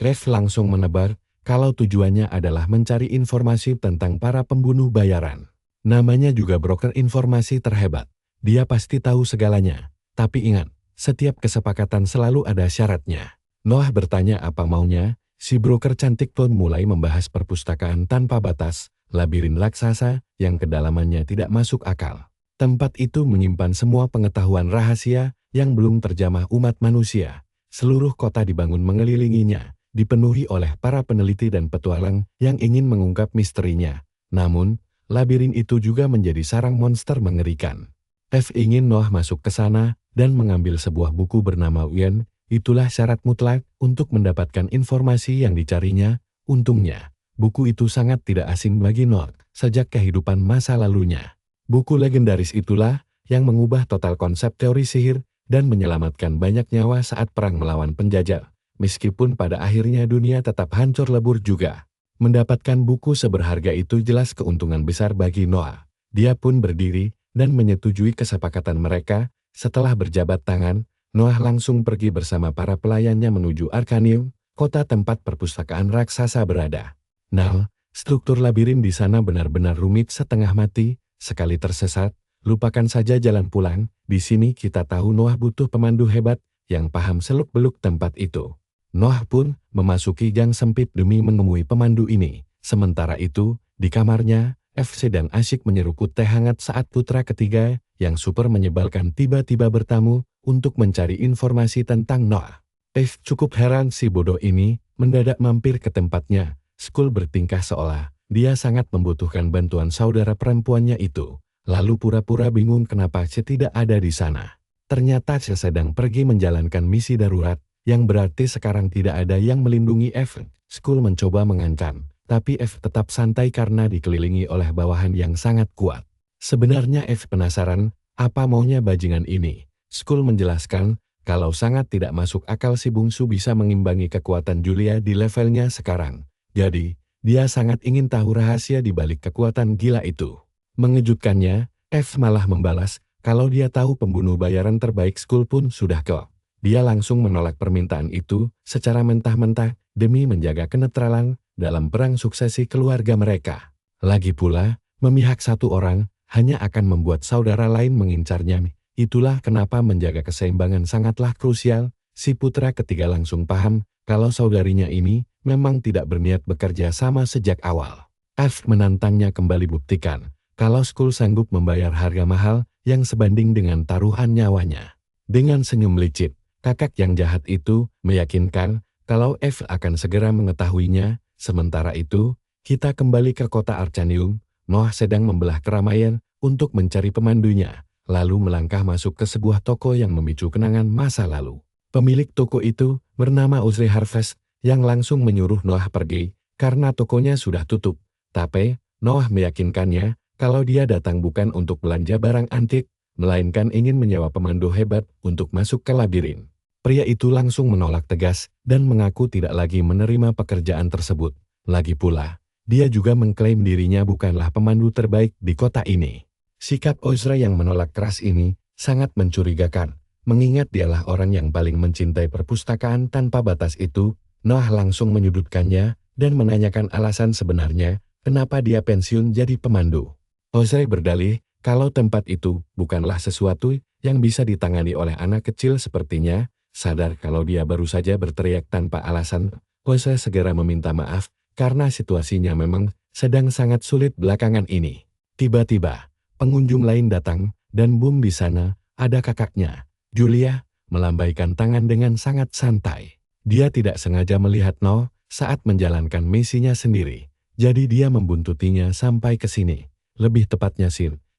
F langsung menebar kalau tujuannya adalah mencari informasi tentang para pembunuh bayaran. Namanya juga broker informasi terhebat. Dia pasti tahu segalanya. Tapi ingat, setiap kesepakatan selalu ada syaratnya. Noah bertanya apa maunya, si broker cantik pun mulai membahas perpustakaan tanpa batas, labirin raksasa yang kedalamannya tidak masuk akal. Tempat itu menyimpan semua pengetahuan rahasia yang belum terjamah umat manusia. Seluruh kota dibangun mengelilinginya, dipenuhi oleh para peneliti dan petualang yang ingin mengungkap misterinya. Namun, labirin itu juga menjadi sarang monster mengerikan. F ingin Noah masuk ke sana dan mengambil sebuah buku bernama Uyen. Itulah syarat mutlak untuk mendapatkan informasi yang dicarinya. Untungnya, buku itu sangat tidak asing bagi Noah sejak kehidupan masa lalunya. Buku legendaris itulah yang mengubah total konsep teori sihir dan menyelamatkan banyak nyawa saat perang melawan penjajah. Meskipun pada akhirnya dunia tetap hancur lebur juga. Mendapatkan buku seberharga itu jelas keuntungan besar bagi Noah. Dia pun berdiri dan menyetujui kesepakatan mereka. Setelah berjabat tangan, Noah langsung pergi bersama para pelayannya menuju Arkanium, kota tempat perpustakaan raksasa berada. Nah, struktur labirin di sana benar-benar rumit setengah mati. Sekali tersesat, lupakan saja jalan pulang. Di sini kita tahu Noah butuh pemandu hebat yang paham seluk-beluk tempat itu. Noah pun memasuki gang sempit demi menemui pemandu ini. Sementara itu, di kamarnya, F sedang asyik menyeruput teh hangat saat putra ketiga yang super menyebalkan tiba-tiba bertamu untuk mencari informasi tentang Noah. F cukup heran si bodoh ini mendadak mampir ke tempatnya. Skull bertingkah seolah dia sangat membutuhkan bantuan saudara perempuannya itu. Lalu pura-pura bingung kenapa C tidak ada di sana. Ternyata C sedang pergi menjalankan misi darurat, yang berarti sekarang tidak ada yang melindungi F. Skull mencoba mengancam, tapi F tetap santai karena dikelilingi oleh bawahan yang sangat kuat. Sebenarnya F penasaran, apa maunya bajingan ini. Skull menjelaskan, kalau sangat tidak masuk akal si bungsu bisa mengimbangi kekuatan Julia di levelnya sekarang. Jadi, dia sangat ingin tahu rahasia di balik kekuatan gila itu. Mengejutkannya, F malah membalas, kalau dia tahu pembunuh bayaran terbaik Skull pun sudah ke. Dia langsung menolak permintaan itu secara mentah-mentah demi menjaga kenetralan dalam perang suksesi keluarga mereka. Lagi pula, memihak satu orang hanya akan membuat saudara lain mengincarnya. Itulah kenapa menjaga keseimbangan sangatlah krusial. Si putra ketiga langsung paham kalau saudarinya ini memang tidak berniat bekerja sama sejak awal. F menantangnya kembali buktikan kalau Skull sanggup membayar harga mahal yang sebanding dengan taruhan nyawanya. Dengan senyum licik, kakak yang jahat itu meyakinkan kalau F akan segera mengetahuinya. Sementara itu, kita kembali ke kota Arcanium. Noah sedang membelah keramaian untuk mencari pemandunya, lalu melangkah masuk ke sebuah toko yang memicu kenangan masa lalu. Pemilik toko itu bernama Ozzy Harvest yang langsung menyuruh Noah pergi karena tokonya sudah tutup. Tapi, Noah meyakinkannya kalau dia datang bukan untuk belanja barang antik, melainkan ingin menyewa pemandu hebat untuk masuk ke labirin. Pria itu langsung menolak tegas dan mengaku tidak lagi menerima pekerjaan tersebut. Lagi pula, dia juga mengklaim dirinya bukanlah pemandu terbaik di kota ini. Sikap Ozra yang menolak keras ini sangat mencurigakan. Mengingat dialah orang yang paling mencintai perpustakaan tanpa batas itu, Noah langsung menyudutkannya dan menanyakan alasan sebenarnya kenapa dia pensiun jadi pemandu. Ozra berdalih kalau tempat itu bukanlah sesuatu yang bisa ditangani oleh anak kecil sepertinya. Sadar kalau dia baru saja berteriak tanpa alasan, Ozra segera meminta maaf karena situasinya memang sedang sangat sulit belakangan ini. Tiba-tiba, pengunjung lain datang dan boom di sana ada kakaknya, Julia, melambaikan tangan dengan sangat santai. Dia tidak sengaja melihat Noah saat menjalankan misinya sendiri, jadi dia membuntutinya sampai ke sini. Lebih tepatnya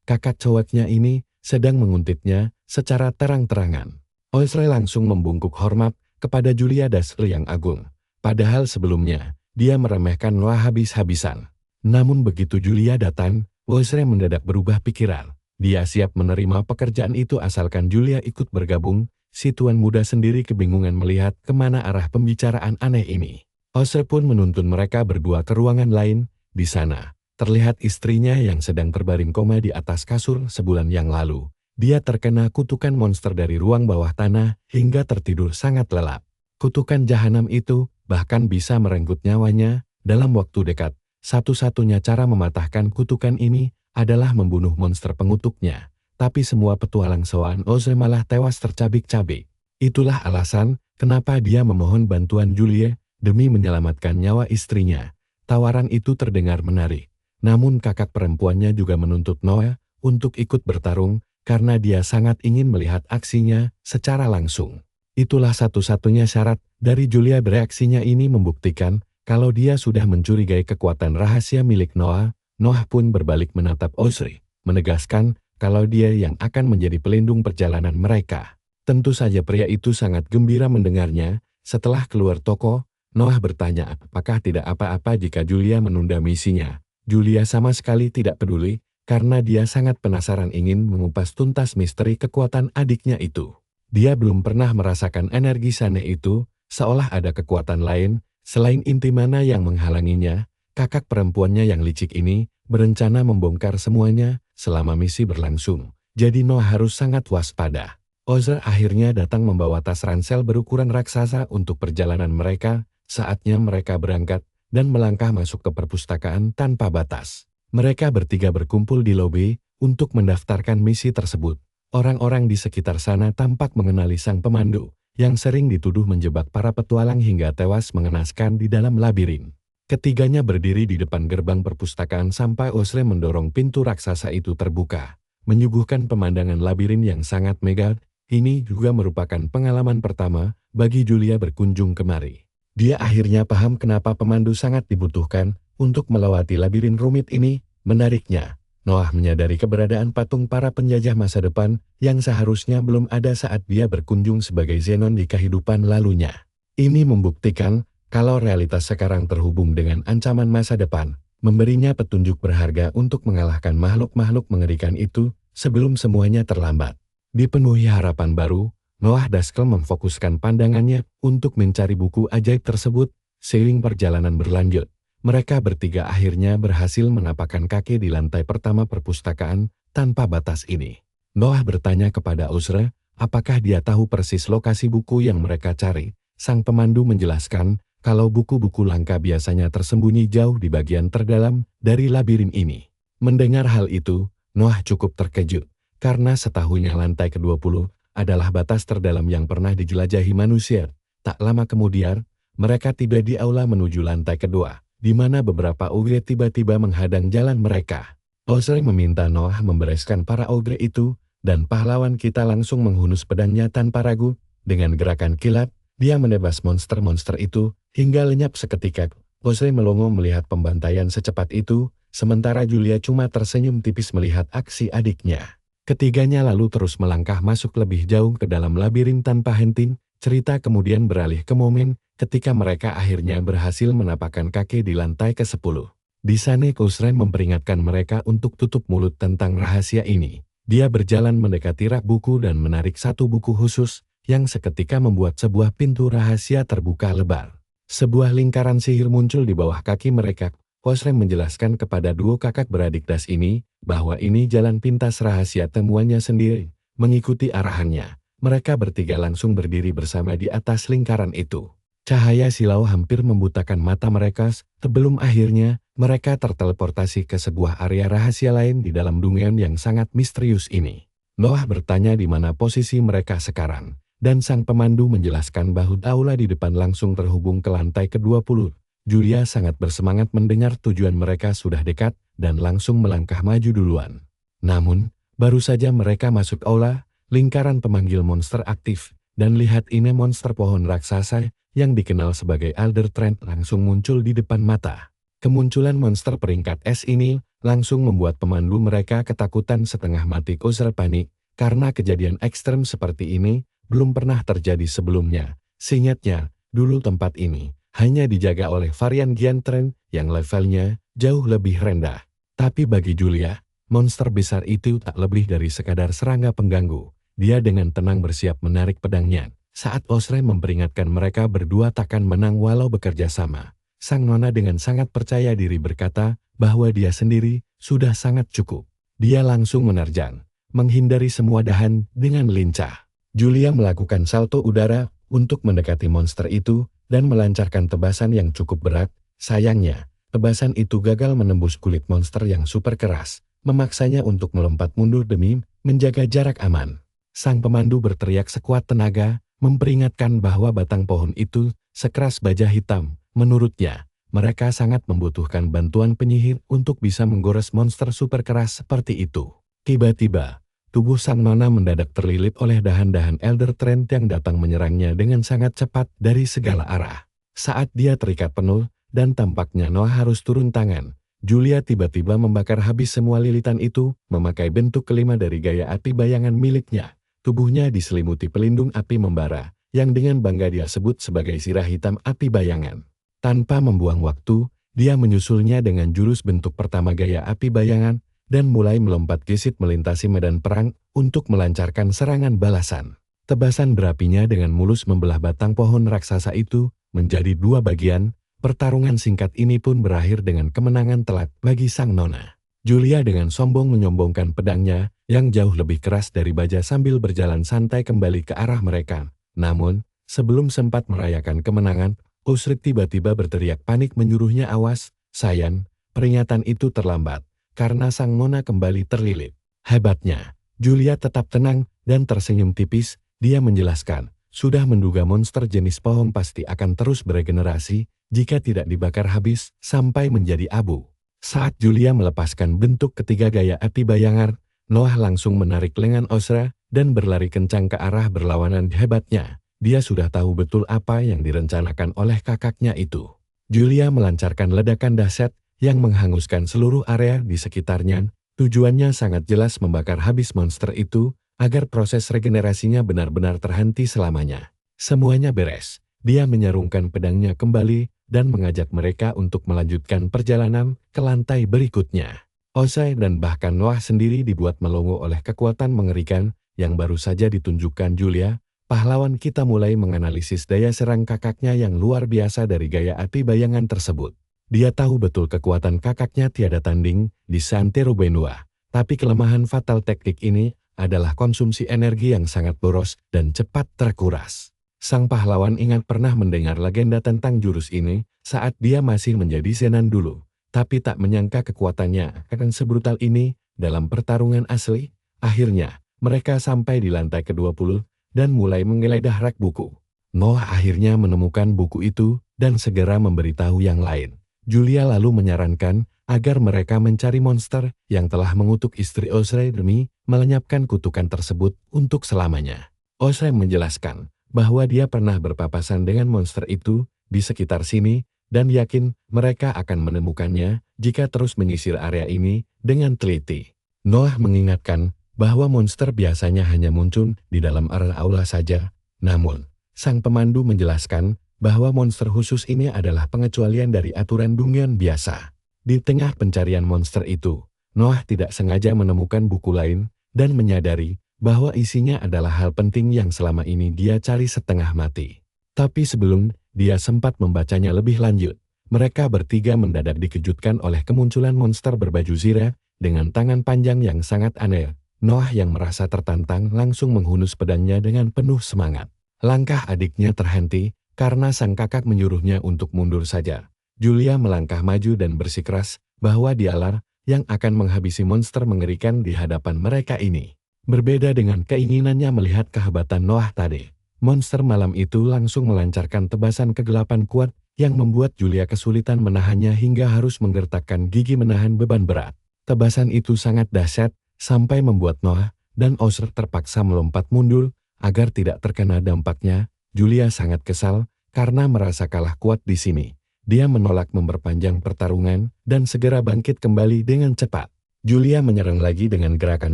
kakak cowoknya ini sedang menguntitnya secara terang-terangan. Ozra langsung membungkuk hormat kepada Julia Dasri yang agung. Padahal sebelumnya, dia meremehkan Noah habis-habisan. Namun begitu Julia datang, Ozra mendadak berubah pikiran. Dia siap menerima pekerjaan itu asalkan Julia ikut bergabung. Si tuan muda sendiri kebingungan melihat kemana arah pembicaraan aneh ini. Ozra pun menuntun mereka berdua ke ruangan lain. Di sana, terlihat istrinya yang sedang terbaring koma di atas kasur sebulan yang lalu. Dia terkena kutukan monster dari ruang bawah tanah hingga tertidur sangat lelap. Kutukan jahanam itu bahkan bisa merenggut nyawanya dalam waktu dekat. Satu-satunya cara mematahkan kutukan ini adalah membunuh monster pengutuknya. Tapi semua petualang sowan Ozra malah tewas tercabik-cabik. Itulah alasan kenapa dia memohon bantuan Julia demi menyelamatkan nyawa istrinya. Tawaran itu terdengar menarik. Namun kakak perempuannya juga menuntut Noah untuk ikut bertarung karena dia sangat ingin melihat aksinya secara langsung. Itulah satu-satunya syarat dari Julia. Bereaksinya ini membuktikan kalau dia sudah mencurigai kekuatan rahasia milik Noah. Noah pun berbalik menatap Ozra, menegaskan kalau dia yang akan menjadi pelindung perjalanan mereka. Tentu saja pria itu sangat gembira mendengarnya. Setelah keluar toko, Noah bertanya apakah tidak apa-apa jika Julia menunda misinya. Julia sama sekali tidak peduli, karena dia sangat penasaran ingin mengupas tuntas misteri kekuatan adiknya itu. Dia belum pernah merasakan energi Sane itu, seolah ada kekuatan lain, selain inti mana yang menghalanginya. Kakak perempuannya yang licik ini berencana membongkar semuanya selama misi berlangsung. Jadi Noah harus sangat waspada. Ozra akhirnya datang membawa tas ransel berukuran raksasa untuk perjalanan mereka. Saatnya mereka berangkat dan melangkah masuk ke perpustakaan tanpa batas. Mereka bertiga berkumpul di lobi untuk mendaftarkan misi tersebut. Orang-orang di sekitar sana tampak mengenali sang pemandu, yang sering dituduh menjebak para petualang hingga tewas mengenaskan di dalam labirin. Ketiganya berdiri di depan gerbang perpustakaan sampai Ozra mendorong pintu raksasa itu terbuka. Menyuguhkan pemandangan labirin yang sangat megah, ini juga merupakan pengalaman pertama bagi Julia berkunjung kemari. Dia akhirnya paham kenapa pemandu sangat dibutuhkan untuk melewati labirin rumit ini. Menariknya, Noah menyadari keberadaan patung para penjajah masa depan yang seharusnya belum ada saat dia berkunjung sebagai Zenon di kehidupan lalunya. Ini membuktikan kalau realitas sekarang terhubung dengan ancaman masa depan, memberinya petunjuk berharga untuk mengalahkan makhluk-makhluk mengerikan itu sebelum semuanya terlambat. Dipenuhi harapan baru, Noah Daskel memfokuskan pandangannya untuk mencari buku ajaib tersebut. Seiring perjalanan berlanjut, Mereka bertiga akhirnya berhasil menapakkan kaki di lantai pertama perpustakaan tanpa batas ini. Noah bertanya kepada Uzra, apakah dia tahu persis lokasi buku yang mereka cari. Sang pemandu menjelaskan kalau buku-buku langka biasanya tersembunyi jauh di bagian terdalam dari labirin ini. Mendengar hal itu, Noah cukup terkejut, karena setahunya lantai ke-20 adalah batas terdalam yang pernah dijelajahi manusia. Tak lama kemudian, mereka tiba di aula menuju lantai kedua, di mana beberapa ogre tiba-tiba menghadang jalan mereka. Ozra meminta Noah membereskan para ogre itu, dan pahlawan kita langsung menghunus pedangnya tanpa ragu. Dengan gerakan kilat, dia menebas monster-monster itu, hingga lenyap seketika. Ozra melongo melihat pembantaian secepat itu, sementara Julia cuma tersenyum tipis melihat aksi adiknya. Ketiganya lalu terus melangkah masuk lebih jauh ke dalam labirin tanpa henti. Cerita kemudian beralih ke momen ketika mereka akhirnya berhasil menapakkan kaki di lantai ke-10. Di sana Ozra memperingatkan mereka untuk tutup mulut tentang rahasia ini. Dia berjalan mendekati rak buku dan menarik satu buku khusus, yang seketika membuat sebuah pintu rahasia terbuka lebar. Sebuah lingkaran sihir muncul di bawah kaki mereka. Ozra menjelaskan kepada dua kakak beradik das ini, bahwa ini jalan pintas rahasia temuannya sendiri. Mengikuti arahannya, mereka bertiga langsung berdiri bersama di atas lingkaran itu. Cahaya silau hampir membutakan mata mereka, sebelum akhirnya mereka terteleportasi ke sebuah area rahasia lain di dalam dunia yang sangat misterius ini. Noah bertanya di mana posisi mereka sekarang, dan sang pemandu menjelaskan bahwa aula di depan langsung terhubung ke lantai ke-20. Julia sangat bersemangat mendengar tujuan mereka sudah dekat, dan langsung melangkah maju duluan. Namun, baru saja mereka masuk aula, lingkaran pemanggil monster aktif, dan lihat ini monster pohon raksasa yang dikenal sebagai Elder Trent langsung muncul di depan mata. Kemunculan monster peringkat es ini langsung membuat pemandu mereka ketakutan setengah mati. Ozra panik, karena kejadian ekstrem seperti ini belum pernah terjadi sebelumnya. Seingatnya, dulu tempat ini hanya dijaga oleh varian Giant Trent yang levelnya jauh lebih rendah. Tapi bagi Julia, monster besar itu tak lebih dari sekadar serangga pengganggu. Dia dengan tenang bersiap menarik pedangnya. Saat Ozra memperingatkan mereka berdua takkan menang walau bekerja sama, sang nona dengan sangat percaya diri berkata bahwa dia sendiri sudah sangat cukup. Dia langsung menerjang, menghindari semua dahan dengan lincah. Julia melakukan salto udara untuk mendekati monster itu dan melancarkan tebasan yang cukup berat. Sayangnya, tebasan itu gagal menembus kulit monster yang super keras, memaksanya untuk melompat mundur demi menjaga jarak aman. Sang pemandu berteriak sekuat tenaga, memperingatkan bahwa batang pohon itu sekeras baja hitam. Menurutnya, mereka sangat membutuhkan bantuan penyihir untuk bisa menggores monster super keras seperti itu. Tiba-tiba, tubuh sang nona mendadak terlilit oleh dahan-dahan Elder Trent yang datang menyerangnya dengan sangat cepat dari segala arah. Saat dia terikat penuh, dan tampaknya Noah harus turun tangan, Julia tiba-tiba membakar habis semua lilitan itu, memakai bentuk kelima dari gaya api bayangan miliknya. Tubuhnya diselimuti pelindung api membara, yang dengan bangga dia sebut sebagai sirah hitam api bayangan. Tanpa membuang waktu, dia menyusulnya dengan jurus bentuk pertama gaya api bayangan, dan mulai melompat gesit melintasi medan perang untuk melancarkan serangan balasan. Tebasan berapinya dengan mulus membelah batang pohon raksasa itu menjadi dua bagian. Pertarungan singkat ini pun berakhir dengan kemenangan telak bagi sang nona. Julia dengan sombong menyombongkan pedangnya yang jauh lebih keras dari baja sambil berjalan santai kembali ke arah mereka. Namun, sebelum sempat merayakan kemenangan, Ozra tiba-tiba berteriak panik menyuruhnya awas, Sayan. Peringatan itu terlambat, karena sang nona kembali terlilit. Hebatnya, Julia tetap tenang dan tersenyum tipis. Dia menjelaskan, sudah menduga monster jenis pohon pasti akan terus beregenerasi jika tidak dibakar habis sampai menjadi abu. Saat Julia melepaskan bentuk ketiga gaya api bayangan, Noah langsung menarik lengan Ozra dan berlari kencang ke arah berlawanan. Hebatnya, dia sudah tahu betul apa yang direncanakan oleh kakaknya itu. Julia melancarkan ledakan dahsyat yang menghanguskan seluruh area di sekitarnya. Tujuannya sangat jelas membakar habis monster itu, agar proses regenerasinya benar-benar terhenti selamanya. Semuanya beres. Dia menyarungkan pedangnya kembali dan mengajak mereka untuk melanjutkan perjalanan ke lantai berikutnya. Ozai dan bahkan Noah sendiri dibuat melongo oleh kekuatan mengerikan yang baru saja ditunjukkan Julia. Pahlawan kita mulai menganalisis daya serang kakaknya yang luar biasa dari gaya api bayangan tersebut. Dia tahu betul kekuatan kakaknya tiada tanding di Santero Benua. Tapi kelemahan fatal teknik ini adalah konsumsi energi yang sangat boros dan cepat terkuras. Sang pahlawan ingat pernah mendengar legenda tentang jurus ini saat dia masih menjadi Zenan dulu. Tapi tak menyangka kekuatannya akan sebrutal ini dalam pertarungan asli. Akhirnya, mereka sampai di lantai ke-20 dan mulai menggeledah rak buku. Noah akhirnya menemukan buku itu dan segera memberitahu yang lain. Julia lalu menyarankan agar mereka mencari monster yang telah mengutuk istri Osrey demi melenyapkan kutukan tersebut untuk selamanya. Osrey menjelaskan bahwa dia pernah berpapasan dengan monster itu di sekitar sini dan yakin mereka akan menemukannya jika terus menyisir area ini dengan teliti. Noah mengingatkan bahwa monster biasanya hanya muncul di dalam area aula saja. Namun, sang pemandu menjelaskan bahwa monster khusus ini adalah pengecualian dari aturan dunia biasa. Di tengah pencarian monster itu, Noah tidak sengaja menemukan buku lain dan menyadari bahwa isinya adalah hal penting yang selama ini dia cari setengah mati. Tapi sebelum dia sempat membacanya lebih lanjut, mereka bertiga mendadak dikejutkan oleh kemunculan monster berbaju zirah dengan tangan panjang yang sangat aneh. Noah yang merasa tertantang langsung menghunus pedangnya dengan penuh semangat. Langkah adiknya terhenti karena sang kakak menyuruhnya untuk mundur saja. Julia melangkah maju dan bersikeras bahwa dialah yang akan menghabisi monster mengerikan di hadapan mereka ini. Berbeda dengan keinginannya melihat kehebatan Noah tadi, monster malam itu langsung melancarkan tebasan kegelapan kuat yang membuat Julia kesulitan menahannya hingga harus menggertakkan gigi menahan beban berat. Tebasan itu sangat dahsyat, sampai membuat Noah dan Osrey terpaksa melompat mundur agar tidak terkena dampaknya. Julia sangat kesal karena merasa kalah kuat di sini. Dia menolak memperpanjang pertarungan dan segera bangkit kembali dengan cepat. Julia menyerang lagi dengan gerakan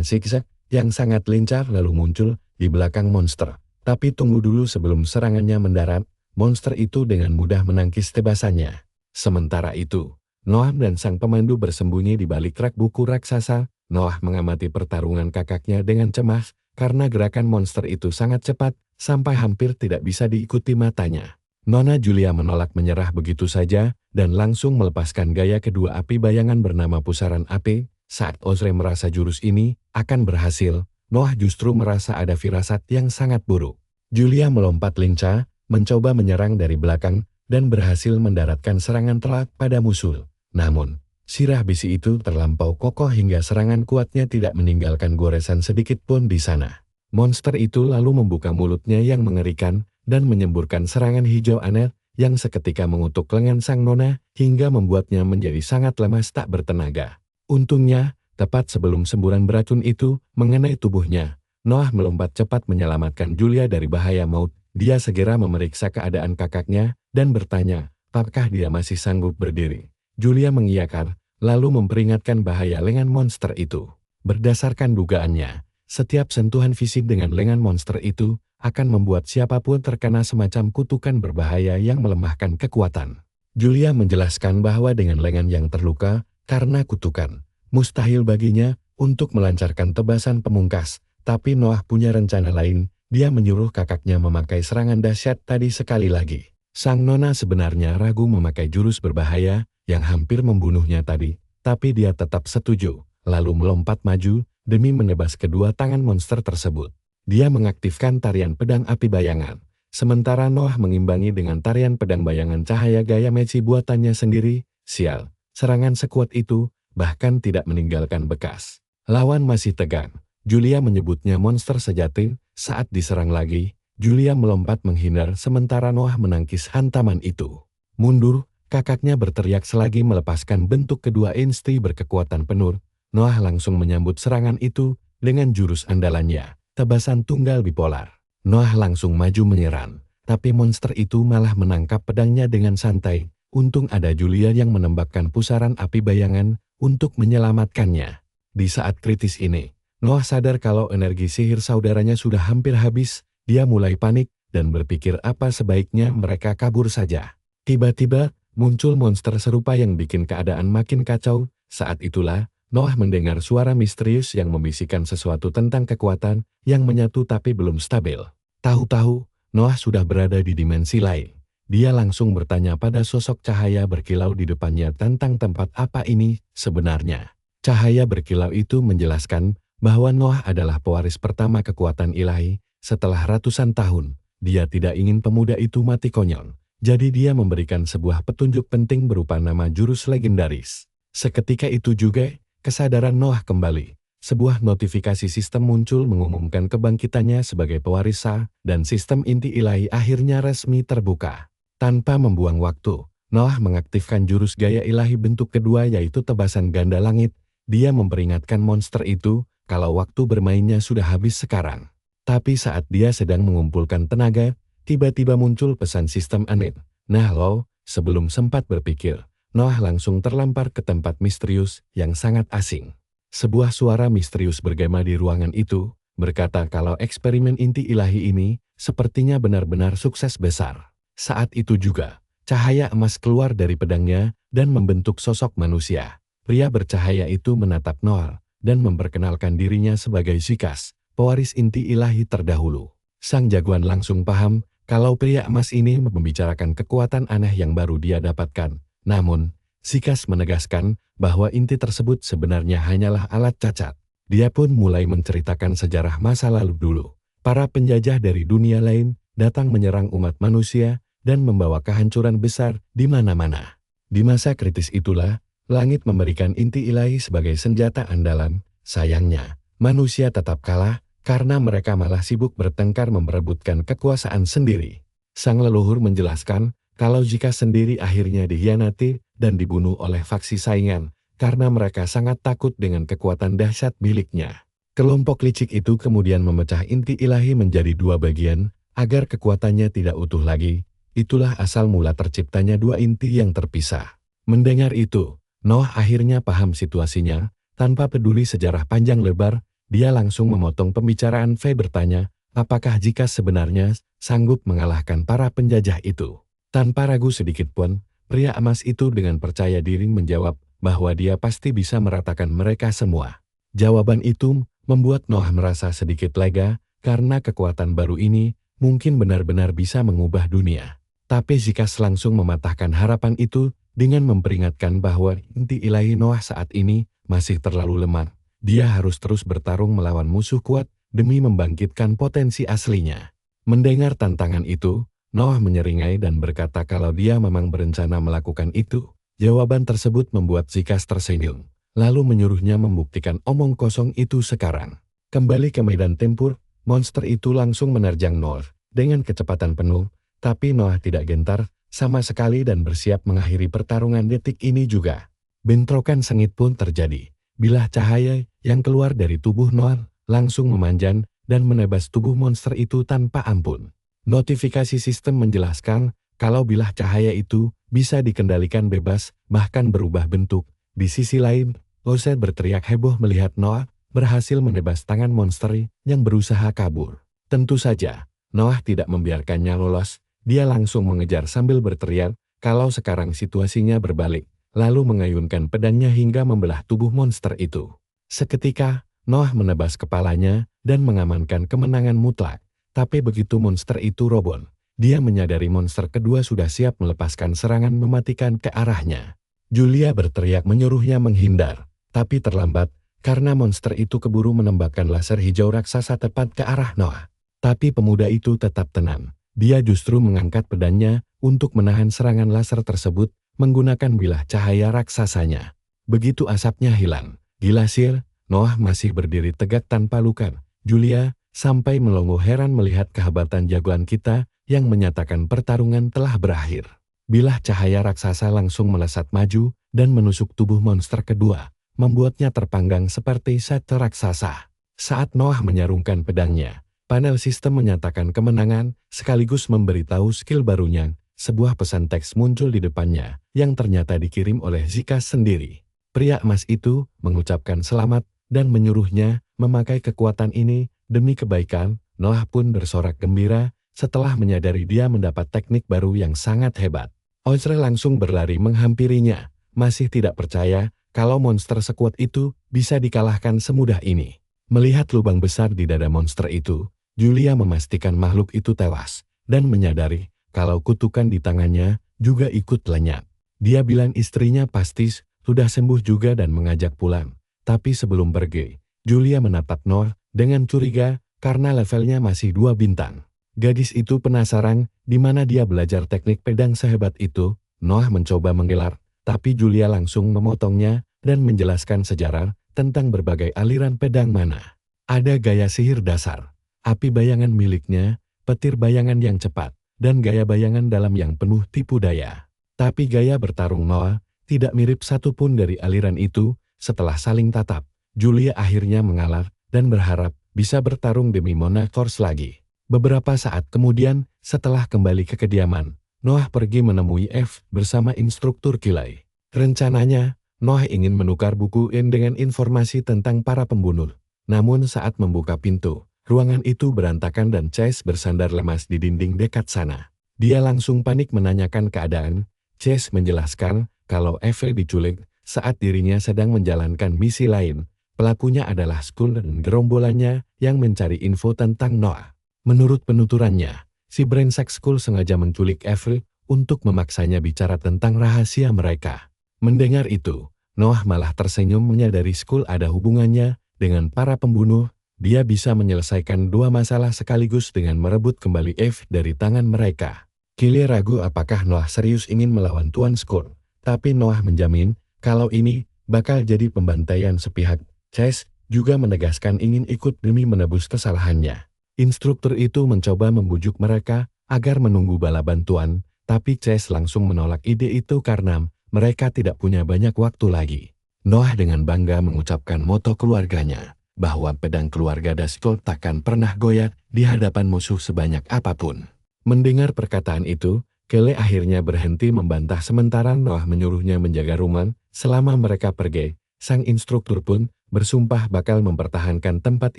zigzag yang sangat lincah lalu muncul di belakang monster. Tapi tunggu dulu sebelum serangannya mendarat, monster itu dengan mudah menangkis tebasannya. Sementara itu, Noah dan sang pemandu bersembunyi di balik rak buku raksasa. Noah mengamati pertarungan kakaknya dengan cemas karena gerakan monster itu sangat cepat sampai hampir tidak bisa diikuti matanya. Nona Julia menolak menyerah begitu saja dan langsung melepaskan gaya kedua api bayangan bernama pusaran api. Saat Osrey merasa jurus ini akan berhasil, Noah justru merasa ada firasat yang sangat buruk. Julia melompat lincah, mencoba menyerang dari belakang dan berhasil mendaratkan serangan telak pada musuh. Namun, sirah besi itu terlampau kokoh hingga serangan kuatnya tidak meninggalkan goresan sedikit pun di sana. Monster itu lalu membuka mulutnya yang mengerikan dan menyemburkan serangan hijau aneh yang seketika mengutuk lengan sang nona hingga membuatnya menjadi sangat lemas tak bertenaga. Untungnya, tepat sebelum semburan beracun itu mengenai tubuhnya, Noah melompat cepat menyelamatkan Julia dari bahaya maut. Dia segera memeriksa keadaan kakaknya dan bertanya, apakah dia masih sanggup berdiri. Julia mengiyakan, lalu memperingatkan bahaya lengan monster itu. Berdasarkan dugaannya, setiap sentuhan fisik dengan lengan monster itu akan membuat siapapun terkena semacam kutukan berbahaya yang melemahkan kekuatan. Julia menjelaskan bahwa dengan lengan yang terluka karena kutukan, mustahil baginya untuk melancarkan tebasan pemungkas. Tapi Noah punya rencana lain. Dia menyuruh kakaknya memakai serangan dahsyat tadi sekali lagi. Sang nona sebenarnya ragu memakai jurus berbahaya yang hampir membunuhnya tadi, tapi dia tetap setuju, lalu melompat maju demi menebas kedua tangan monster tersebut. Dia mengaktifkan tarian pedang api bayangan, sementara Noah mengimbangi dengan tarian pedang bayangan cahaya gaya Meiji buatannya sendiri. Sial, serangan sekuat itu bahkan tidak meninggalkan bekas. Lawan masih tegang. Julia menyebutnya monster sejati. Saat diserang lagi, Julia melompat menghindar sementara Noah menangkis hantaman itu. Mundur, kakaknya berteriak selagi melepaskan bentuk kedua insti berkekuatan penuh. Noah langsung menyambut serangan itu dengan jurus andalannya, tebasan tunggal bipolar. Noah langsung maju menyerang, tapi monster itu malah menangkap pedangnya dengan santai. Untung ada Julia yang menembakkan pusaran api bayangan untuk menyelamatkannya. Di saat kritis ini, Noah sadar kalau energi sihir saudaranya sudah hampir habis. Dia mulai panik dan berpikir apa sebaiknya mereka kabur saja. Tiba-tiba, muncul monster serupa yang bikin keadaan makin kacau. Saat itulah, Noah mendengar suara misterius yang membisikkan sesuatu tentang kekuatan yang menyatu tapi belum stabil. Tahu-tahu, Noah sudah berada di dimensi lain. dia langsung bertanya pada sosok cahaya berkilau di depannya tentang tempat apa ini sebenarnya. Cahaya berkilau itu menjelaskan bahwa Noah adalah pewaris pertama kekuatan ilahi setelah ratusan tahun. Dia tidak ingin pemuda itu mati konyol. Jadi dia memberikan sebuah petunjuk penting berupa nama jurus legendaris. Seketika itu juga, kesadaran Noah kembali. Sebuah notifikasi sistem muncul mengumumkan kebangkitannya sebagai pewaris Sa, dan sistem inti ilahi akhirnya resmi terbuka. Tanpa membuang waktu, Noah mengaktifkan jurus gaya ilahi bentuk kedua yaitu tebasan ganda langit. Dia memperingatkan monster itu kalau waktu bermainnya sudah habis sekarang. Tapi saat dia sedang mengumpulkan tenaga, tiba-tiba muncul pesan sistem aneh. Nah lo, sebelum sempat berpikir, Noah langsung terlempar ke tempat misterius yang sangat asing. Sebuah suara misterius bergema di ruangan itu, berkata kalau eksperimen inti ilahi ini sepertinya benar-benar sukses besar. Saat itu juga, cahaya emas keluar dari pedangnya dan membentuk sosok manusia. Pria bercahaya itu menatap Noah dan memperkenalkan dirinya sebagai Zikas, pewaris inti ilahi terdahulu. Sang jagoan langsung paham kalau pria emas ini membicarakan kekuatan aneh yang baru dia dapatkan. Namun, Zikas menegaskan bahwa inti tersebut sebenarnya hanyalah alat cacat. Dia pun mulai menceritakan sejarah masa lalu dulu. Para penjajah dari dunia lain datang menyerang umat manusia dan membawa kehancuran besar di mana-mana. Di masa kritis itulah, langit memberikan inti ilahi sebagai senjata andalan. Sayangnya, manusia tetap kalah karena mereka malah sibuk bertengkar memperebutkan kekuasaan sendiri. Sang leluhur menjelaskan kalau jika sendiri akhirnya dikhianati dan dibunuh oleh faksi saingan karena mereka sangat takut dengan kekuatan dahsyat miliknya. Kelompok licik itu kemudian memecah inti ilahi menjadi dua bagian agar kekuatannya tidak utuh lagi. Itulah asal mula terciptanya dua inti yang terpisah. Mendengar itu, Noah akhirnya paham situasinya. Tanpa peduli sejarah panjang lebar, dia langsung memotong pembicaraan. Bertanya, apakah jika sebenarnya sanggup mengalahkan para penjajah itu? Tanpa ragu sedikit pun, pria emas itu dengan percaya diri menjawab bahwa dia pasti bisa meratakan mereka semua. Jawaban itu membuat Noah merasa sedikit lega karena kekuatan baru ini mungkin benar-benar bisa mengubah dunia. Tapi Zikas langsung mematahkan harapan itu dengan memperingatkan bahwa inti ilahi Noah saat ini masih terlalu lemah. Dia harus terus bertarung melawan musuh kuat demi membangkitkan potensi aslinya. Mendengar tantangan itu, Noah menyeringai dan berkata kalau dia memang berencana melakukan itu. Jawaban tersebut membuat Zikas tersenyum, lalu menyuruhnya membuktikan omong kosong itu sekarang. Kembali ke medan tempur, monster itu langsung menerjang Noah dengan kecepatan penuh, tapi Noah tidak gentar sama sekali dan bersiap mengakhiri pertarungan detik ini juga. Bentrokan sengit pun terjadi. Bilah cahaya yang keluar dari tubuh Noah langsung memanjang dan menebas tubuh monster itu tanpa ampun. Notifikasi sistem menjelaskan kalau bilah cahaya itu bisa dikendalikan bebas, bahkan berubah bentuk. Di sisi lain, Lose berteriak heboh melihat Noah berhasil menebas tangan monster yang berusaha kabur. Tentu saja, Noah tidak membiarkannya lolos. Dia langsung mengejar sambil berteriak kalau sekarang situasinya berbalik, lalu mengayunkan pedangnya hingga membelah tubuh monster itu. Seketika, Noah menebas kepalanya dan mengamankan kemenangan mutlak. Tapi begitu monster itu roboh, dia menyadari monster kedua sudah siap melepaskan serangan mematikan ke arahnya. Julia berteriak menyuruhnya menghindar, tapi terlambat karena monster itu keburu menembakkan laser hijau raksasa tepat ke arah Noah. Tapi pemuda itu tetap tenang. Dia justru mengangkat pedangnya untuk menahan serangan laser tersebut menggunakan bilah cahaya raksasanya. Begitu asapnya hilang, dilasir, Noah masih berdiri tegak tanpa luka. Julia sampai melongo heran melihat kehebatan jagoan kita yang menyatakan pertarungan telah berakhir. Bilah cahaya raksasa langsung melesat maju dan menusuk tubuh monster kedua, membuatnya terpanggang seperti sate raksasa. Saat Noah menyarungkan pedangnya, panel sistem menyatakan kemenangan sekaligus memberitahu skill barunya. Sebuah pesan teks muncul di depannya yang ternyata dikirim oleh Zikas sendiri. Pria emas itu mengucapkan selamat dan menyuruhnya memakai kekuatan ini demi kebaikan. Noah pun bersorak gembira setelah menyadari dia mendapat teknik baru yang sangat hebat. Ozre langsung berlari menghampirinya, masih tidak percaya kalau monster sekuat itu bisa dikalahkan semudah ini. Melihat lubang besar di dada monster itu, Julia memastikan makhluk itu tewas dan menyadari kalau kutukan di tangannya juga ikut lenyap. Dia bilang istrinya pasti sudah sembuh juga dan mengajak pulang. Tapi sebelum pergi, Julia menatap Noah dengan curiga karena levelnya masih 2 bintang. Gadis itu penasaran di mana dia belajar teknik pedang sehebat itu. Noah mencoba menggelar, tapi Julia langsung memotongnya dan menjelaskan sejarah tentang berbagai aliran pedang mana. Ada gaya sihir dasar, api bayangan miliknya, petir bayangan yang cepat, dan gaya bayangan dalam yang penuh tipu daya. Tapi gaya bertarung Noah tidak mirip satupun dari aliran itu. Setelah saling tatap, Julia akhirnya mengalah dan berharap bisa bertarung demi Mona Force lagi. Beberapa saat kemudian, setelah kembali ke kediaman, Noah pergi menemui F bersama instruktur kilai. Rencananya, Noah ingin menukar buku dengan informasi tentang para pembunuh. Namun saat membuka pintu, ruangan itu berantakan dan Chase bersandar lemas di dinding dekat sana. Dia langsung panik menanyakan keadaan. Chase menjelaskan kalau Eve diculik saat dirinya sedang menjalankan misi lain. Pelakunya adalah Skull dan gerombolannya yang mencari info tentang Noah. Menurut penuturannya, si brengsek Skull sengaja menculik Eve untuk memaksanya bicara tentang rahasia mereka. Mendengar itu, Noah malah tersenyum menyadari Skull ada hubungannya dengan para pembunuh. Dia bisa menyelesaikan 2 masalah sekaligus dengan merebut kembali Eve dari tangan mereka. Killy ragu apakah Noah serius ingin melawan Tuan Skull, tapi Noah menjamin kalau ini bakal jadi pembantaian sepihak. Chase juga menegaskan ingin ikut demi menebus kesalahannya. Instruktur itu mencoba membujuk mereka agar menunggu bala bantuan, tapi Chase langsung menolak ide itu karena mereka tidak punya banyak waktu lagi. Noah dengan bangga mengucapkan moto keluarganya, bahwa pedang keluarga Driscoll takkan pernah goyah di hadapan musuh sebanyak apapun. Mendengar perkataan itu, Kelly akhirnya berhenti membantah sementara Noah menyuruhnya menjaga rumah selama mereka pergi. Sang instruktur pun bersumpah bakal mempertahankan tempat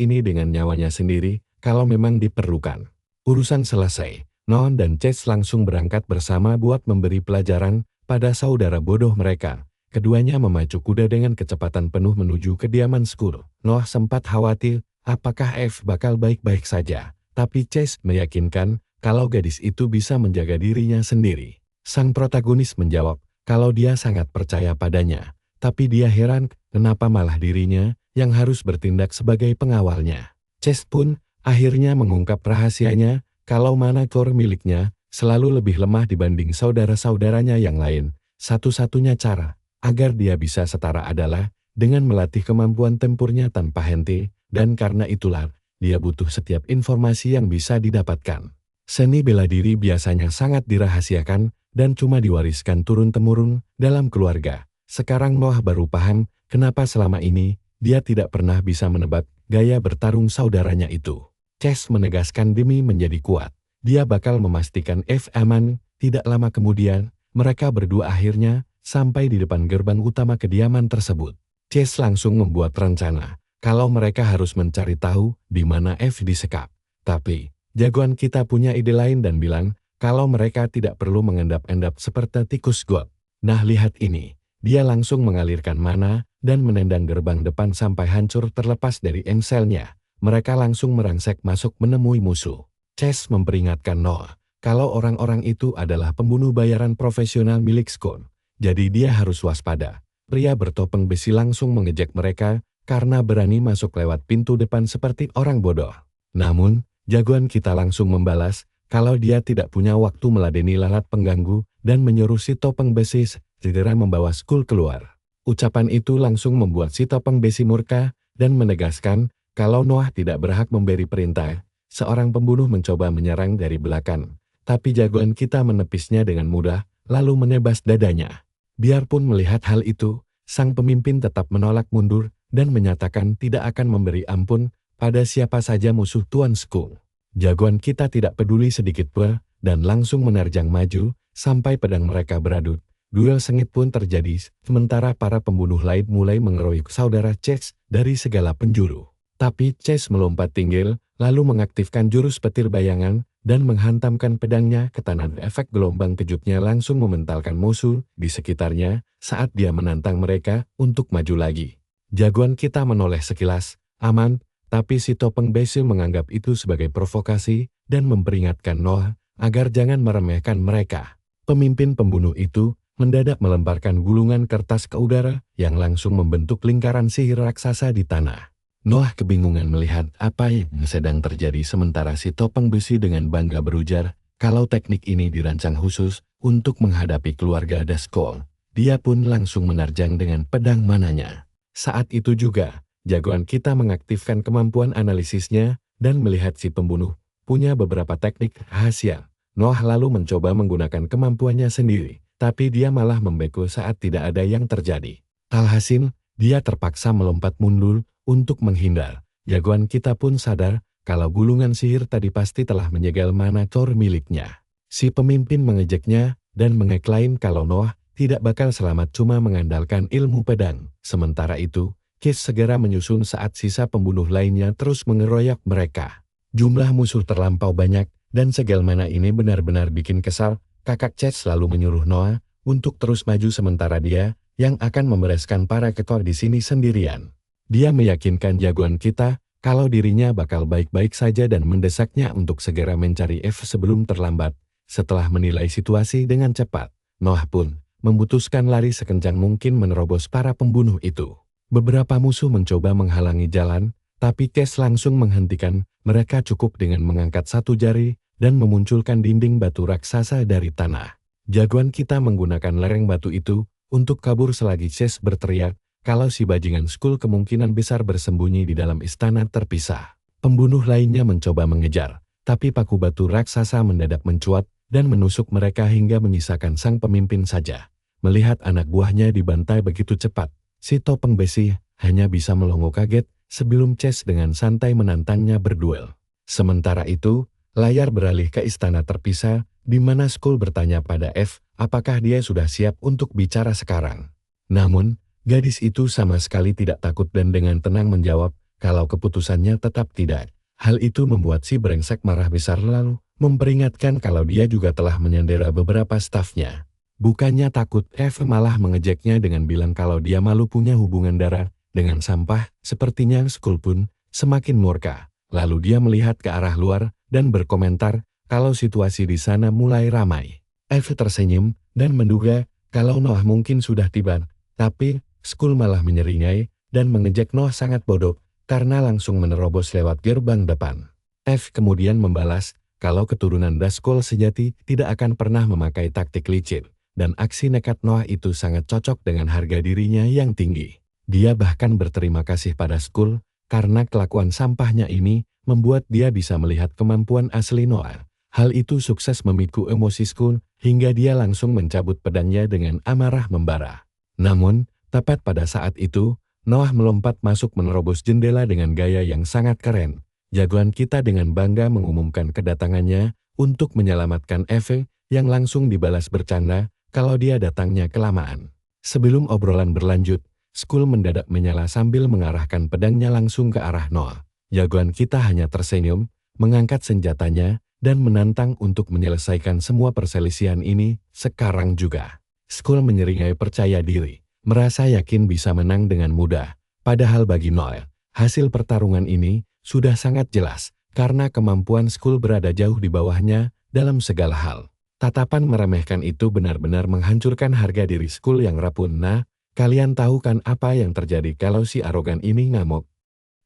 ini dengan nyawanya sendiri kalau memang diperlukan. Urusan selesai, Noah dan Chase langsung berangkat bersama buat memberi pelajaran pada saudara bodoh mereka. Keduanya memacu kuda dengan kecepatan penuh menuju kediaman Skull. Noah sempat khawatir apakah Eve bakal baik-baik saja, tapi Chase meyakinkan kalau gadis itu bisa menjaga dirinya sendiri. Sang protagonis menjawab kalau dia sangat percaya padanya, tapi dia heran kenapa malah dirinya yang harus bertindak sebagai pengawalnya. Chase pun akhirnya mengungkap rahasianya kalau mana core miliknya selalu lebih lemah dibanding saudara-saudaranya yang lain. Satu-satunya cara agar dia bisa setara adalah dengan melatih kemampuan tempurnya tanpa henti, dan karena itulah dia butuh setiap informasi yang bisa didapatkan. Seni bela diri biasanya sangat dirahasiakan dan cuma diwariskan turun-temurun dalam keluarga. Sekarang Noah baru paham kenapa selama ini dia tidak pernah bisa menebak gaya bertarung saudaranya itu. Chase menegaskan demi menjadi kuat, dia bakal memastikan Eve aman. Tidak lama kemudian, mereka berdua akhirnya sampai di depan gerbang utama kediaman tersebut. Chase langsung membuat rencana kalau mereka harus mencari tahu di mana Eve disekap. Tapi jagoan kita punya ide lain dan bilang kalau mereka tidak perlu mengendap-endap seperti tikus got. Nah lihat ini, dia langsung mengalirkan mana dan menendang gerbang depan sampai hancur terlepas dari enselnya. Mereka langsung merangsek masuk menemui musuh. Chase memperingatkan Noah kalau orang-orang itu adalah pembunuh bayaran profesional milik Skull. Jadi dia harus waspada. Pria bertopeng besi langsung mengejek mereka karena berani masuk lewat pintu depan seperti orang bodoh. Namun, jagoan kita langsung membalas kalau dia tidak punya waktu meladeni lalat pengganggu dan menyuruh si topeng besi segera membawa Skull keluar. Ucapan itu langsung membuat si topeng besi murka dan menegaskan kalau Noah tidak berhak memberi perintah. Seorang pembunuh mencoba menyerang dari belakang, tapi jagoan kita menepisnya dengan mudah lalu menebas dadanya. Biarpun melihat hal itu, sang pemimpin tetap menolak mundur dan menyatakan tidak akan memberi ampun pada siapa saja musuh Tuan Skull. Jagoan kita tidak peduli sedikit pun dan langsung menerjang maju sampai pedang mereka beradut. Duel sengit pun terjadi, sementara para pembunuh lain mulai mengeroyok saudara Chase dari segala penjuru. Tapi Chase melompat tinggi, lalu mengaktifkan jurus petir bayangan dan menghantamkan pedangnya ke tanah. Efek gelombang kejutnya langsung mementalkan musuh di sekitarnya saat dia menantang mereka untuk maju lagi. Jagoan kita menoleh sekilas, aman, tapi si topeng besi menganggap itu sebagai provokasi dan memperingatkan Noah agar jangan meremehkan mereka. Pemimpin pembunuh itu mendadak melemparkan gulungan kertas ke udara yang langsung membentuk lingkaran sihir raksasa di tanah. Noah kebingungan melihat apa yang sedang terjadi sementara si topeng besi dengan bangga berujar kalau teknik ini dirancang khusus untuk menghadapi keluarga Dashkold. Dia pun langsung menerjang dengan pedang mananya. Saat itu juga, jagoan kita mengaktifkan kemampuan analisisnya dan melihat si pembunuh punya beberapa teknik rahasia. Noah lalu mencoba menggunakan kemampuannya sendiri, tapi dia malah membeku saat tidak ada yang terjadi. Alhasil, dia terpaksa melompat mundur untuk menghindar. Jagoan kita pun sadar kalau gulungan sihir tadi pasti telah menjegal mana Thor miliknya. Si pemimpin mengejeknya dan mengeklaim kalau Noah tidak bakal selamat cuma mengandalkan ilmu pedang. Sementara itu, Chase segera menyusun saat sisa pembunuh lainnya terus mengeroyok mereka. Jumlah musuh terlampau banyak, dan segalmana ini benar-benar bikin kesal. Kakak Chase selalu menyuruh Noah untuk terus maju sementara dia yang akan membereskan para ketor di sini sendirian. Dia meyakinkan jagoan kita kalau dirinya bakal baik-baik saja dan mendesaknya untuk segera mencari F sebelum terlambat. Setelah menilai situasi dengan cepat, Noah pun memutuskan lari sekencang mungkin menerobos para pembunuh itu. Beberapa musuh mencoba menghalangi jalan, tapi Chase langsung menghentikan. Mereka cukup dengan mengangkat satu jari dan memunculkan dinding batu raksasa dari tanah. Jagoan kita menggunakan lereng batu itu untuk kabur selagi Chase berteriak kalau si bajingan Skull kemungkinan besar bersembunyi di dalam istana terpisah. Pembunuh lainnya mencoba mengejar, tapi paku batu raksasa mendadak mencuat dan menusuk mereka hingga menyisakan sang pemimpin saja. Melihat anak buahnya dibantai begitu cepat, si topeng besi hanya bisa melongo kaget sebelum Chase dengan santai menantangnya berduel. Sementara itu, layar beralih ke istana terpisah, di mana Skull bertanya pada F, apakah dia sudah siap untuk bicara sekarang. Namun, gadis itu sama sekali tidak takut dan dengan tenang menjawab kalau keputusannya tetap tidak. Hal itu membuat si brengsek marah besar lalu memperingatkan kalau dia juga telah menyandera beberapa stafnya. Bukannya takut, F malah mengejeknya dengan bilang kalau dia malu punya hubungan darah dengan sampah. Sepertinya Skull pun semakin murka. Lalu dia melihat ke arah luar dan berkomentar kalau situasi di sana mulai ramai. F tersenyum dan menduga kalau Noah mungkin sudah tiba, tapi Skull malah menyeringai dan mengejek Noah sangat bodoh karena langsung menerobos lewat gerbang depan. F kemudian membalas kalau keturunan Dashkold sejati tidak akan pernah memakai taktik licin, dan aksi nekat Noah itu sangat cocok dengan harga dirinya yang tinggi. Dia bahkan berterima kasih pada Skull karena kelakuan sampahnya ini membuat dia bisa melihat kemampuan asli Noah. Hal itu sukses memicu emosi Skull hingga dia langsung mencabut pedangnya dengan amarah membara. Namun, tepat pada saat itu, Noah melompat masuk menerobos jendela dengan gaya yang sangat keren. Jagoan kita dengan bangga mengumumkan kedatangannya untuk menyelamatkan Eve yang langsung dibalas bercanda kalau dia datangnya kelamaan. Sebelum obrolan berlanjut, Skull mendadak menyala sambil mengarahkan pedangnya langsung ke arah Noah. Jagoan kita hanya tersenyum, mengangkat senjatanya, dan menantang untuk menyelesaikan semua perselisihan ini sekarang juga. Skull menyeringai percaya diri, merasa yakin bisa menang dengan mudah. Padahal bagi Noah, hasil pertarungan ini sudah sangat jelas karena kemampuan Skull berada jauh di bawahnya dalam segala hal. Tatapan meremehkan itu benar-benar menghancurkan harga diri Skull yang rapuh. Nah, kalian tahu kan apa yang terjadi kalau si arogan ini ngamuk?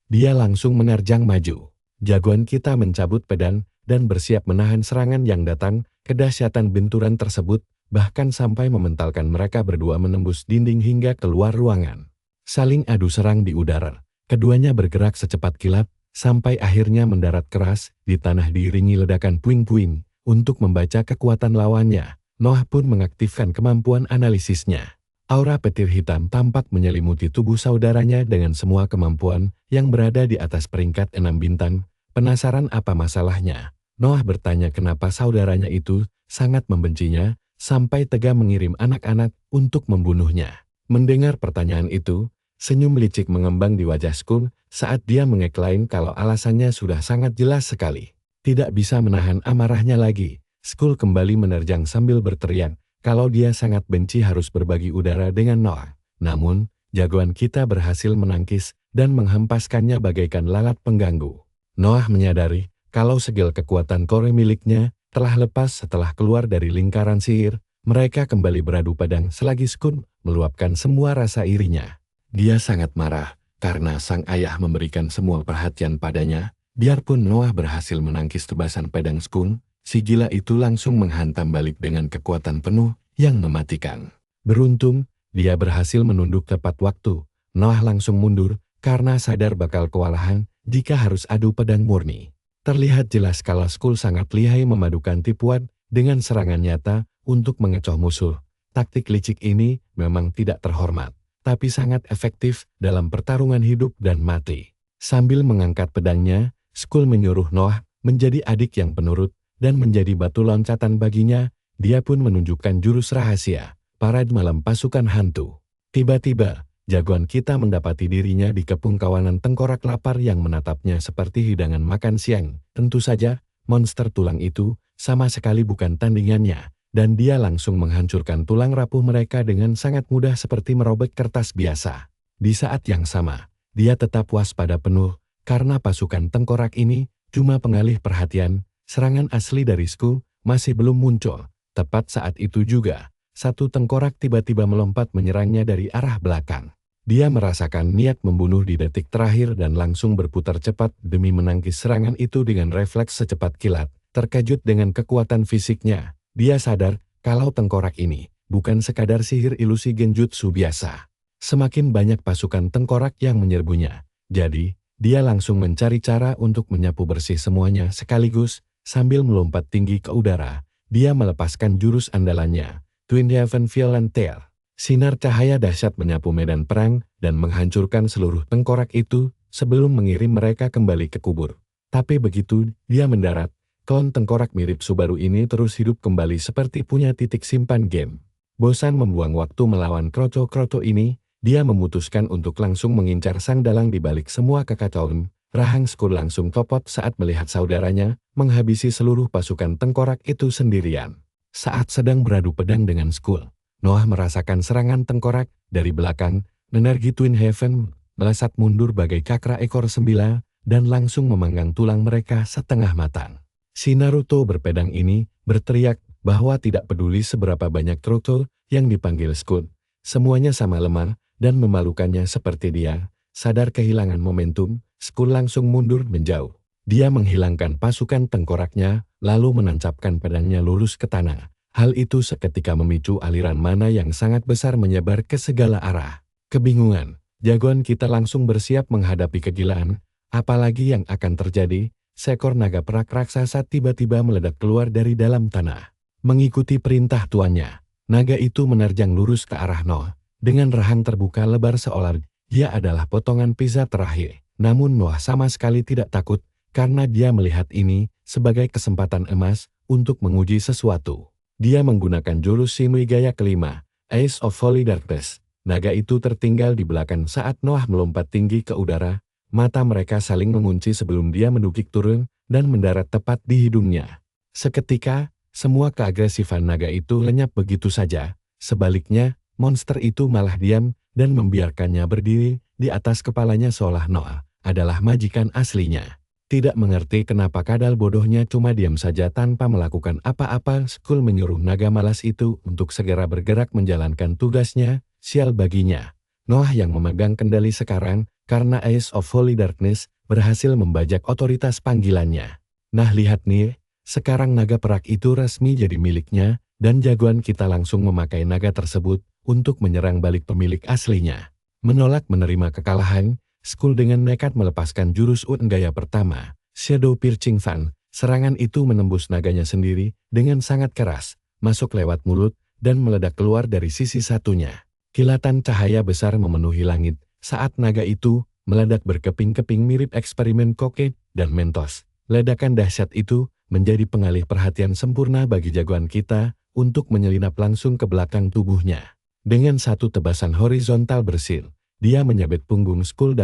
Dia langsung menerjang maju. Jagoan kita mencabut pedang dan bersiap menahan serangan yang datang. Kedahsyatan benturan tersebut bahkan sampai mementalkan mereka berdua menembus dinding hingga keluar ruangan. Saling adu serang di udara. Keduanya bergerak secepat kilat sampai akhirnya mendarat keras di tanah diiringi ledakan puing-puing. Untuk membaca kekuatan lawannya, Noah pun mengaktifkan kemampuan analisisnya. Aura petir hitam tampak menyelimuti tubuh saudaranya dengan semua kemampuan yang berada di atas peringkat 6 bintang. Penasaran apa masalahnya? Noah bertanya kenapa saudaranya itu sangat membencinya, sampai tega mengirim anak-anak untuk membunuhnya. Mendengar pertanyaan itu, senyum licik mengembang di wajah Skull saat dia mengeklaim kalau alasannya sudah sangat jelas sekali. Tidak bisa menahan amarahnya lagi, Skull kembali menerjang sambil berteriak kalau dia sangat benci harus berbagi udara dengan Noah. Namun, jagoan kita berhasil menangkis dan menghempaskannya bagaikan lalat pengganggu. Noah menyadari kalau segel kekuatan Kore miliknya telah lepas setelah keluar dari lingkaran sihir. Mereka kembali beradu pedang selagi Skun meluapkan semua rasa irinya. Dia sangat marah karena sang ayah memberikan semua perhatian padanya. Biarpun Noah berhasil menangkis tebasan pedang Skun, si gila itu langsung menghantam balik dengan kekuatan penuh yang mematikan. Beruntung, dia berhasil menunduk tepat waktu. Noah langsung mundur karena sadar bakal kewalahan jika harus adu pedang murni. Terlihat jelas kalau Skul sangat lihai memadukan tipuan dengan serangan nyata untuk mengecoh musuh. Taktik licik ini memang tidak terhormat, tapi sangat efektif dalam pertarungan hidup dan mati. Sambil mengangkat pedangnya, Skul menyuruh Noah menjadi adik yang penurut dan menjadi batu loncatan baginya. Dia pun menunjukkan jurus rahasia, parade malam pasukan hantu. Tiba-tiba, jagoan kita mendapati dirinya dikepung kawanan tengkorak lapar yang menatapnya seperti hidangan makan siang. Tentu saja, monster tulang itu sama sekali bukan tandingannya, dan dia langsung menghancurkan tulang rapuh mereka dengan sangat mudah seperti merobek kertas biasa. Di saat yang sama, dia tetap waspada penuh, karena pasukan tengkorak ini cuma pengalih perhatian. Serangan asli dari Skul masih belum muncul. Tepat saat itu juga, satu tengkorak tiba-tiba melompat menyerangnya dari arah belakang. Dia merasakan niat membunuh di detik terakhir dan langsung berputar cepat demi menangkis serangan itu dengan refleks secepat kilat. Terkejut dengan kekuatan fisiknya, dia sadar kalau tengkorak ini bukan sekadar sihir ilusi genjutsu biasa. Semakin banyak pasukan tengkorak yang menyerbunya. Jadi, dia langsung mencari cara untuk menyapu bersih semuanya sekaligus. Sambil melompat tinggi ke udara, dia melepaskan jurus andalannya, Twin Heaven Violent Tear. Sinar cahaya dahsyat menyapu medan perang dan menghancurkan seluruh tengkorak itu sebelum mengirim mereka kembali ke kubur. Tapi begitu dia mendarat, klon tengkorak mirip Subaru ini terus hidup kembali seperti punya titik simpan game. Bosan membuang waktu melawan kroco-kroco ini, dia memutuskan untuk langsung mengincar sang dalang di balik semua kekacauan. Rahang Skul langsung copot saat melihat saudaranya menghabisi seluruh pasukan tengkorak itu sendirian. Saat sedang beradu pedang dengan Skul, Noah merasakan serangan tengkorak dari belakang. Energi Twin Heaven melesat mundur bagai kakra ekor sembila dan langsung memanggang tulang mereka setengah matang. Si Naruto berpedang ini berteriak bahwa tidak peduli seberapa banyak kroco yang dipanggil Skul, semuanya sama lemah dan memalukannya seperti dia. Sadar kehilangan momentum, Skul langsung mundur menjauh. Dia menghilangkan pasukan tengkoraknya, lalu menancapkan pedangnya lurus ke tanah. Hal itu seketika memicu aliran mana yang sangat besar menyebar ke segala arah. Kebingungan, jagoan kita langsung bersiap menghadapi kegilaan. Apalagi yang akan terjadi? Seekor naga perak raksasa tiba-tiba meledak keluar dari dalam tanah. Mengikuti perintah tuannya, naga itu menerjang lurus ke arah Noah. Dengan rahang terbuka lebar seolah dia adalah potongan pizza terakhir. Namun Noah sama sekali tidak takut, karena dia melihat ini sebagai kesempatan emas untuk menguji sesuatu. Dia menggunakan jurus Shinui Gaya kelima, Ace of Holy Darkness. Naga itu tertinggal di belakang saat Noah melompat tinggi ke udara. Mata mereka saling mengunci sebelum dia mendukik turun dan mendarat tepat di hidungnya. Seketika, semua keagresifan naga itu lenyap begitu saja. Sebaliknya, monster itu malah diam dan membiarkannya berdiri di atas kepalanya seolah Noah adalah majikan aslinya. Tidak mengerti kenapa kadal bodohnya cuma diam saja tanpa melakukan apa-apa. Skul menyuruh naga malas itu untuk segera bergerak menjalankan tugasnya. Sial baginya, Noah yang memegang kendali sekarang karena Ace of Holy Darkness berhasil membajak otoritas panggilannya. Nah lihat nih, sekarang naga perak itu resmi jadi miliknya dan jagoan kita langsung memakai naga tersebut untuk menyerang balik pemilik aslinya. Menolak menerima kekalahan, Skul dengan nekat melepaskan jurus Gaya pertama, Shadow Piercing Fan. Serangan itu menembus naganya sendiri dengan sangat keras, masuk lewat mulut, dan meledak keluar dari sisi satunya. Kilatan cahaya besar memenuhi langit saat naga itu meledak berkeping-keping mirip eksperimen kokain dan Mentos. Ledakan dahsyat itu menjadi pengalih perhatian sempurna bagi jagoan kita untuk menyelinap langsung ke belakang tubuhnya. Dengan satu tebasan horizontal bersin, dia menyabet punggung Skul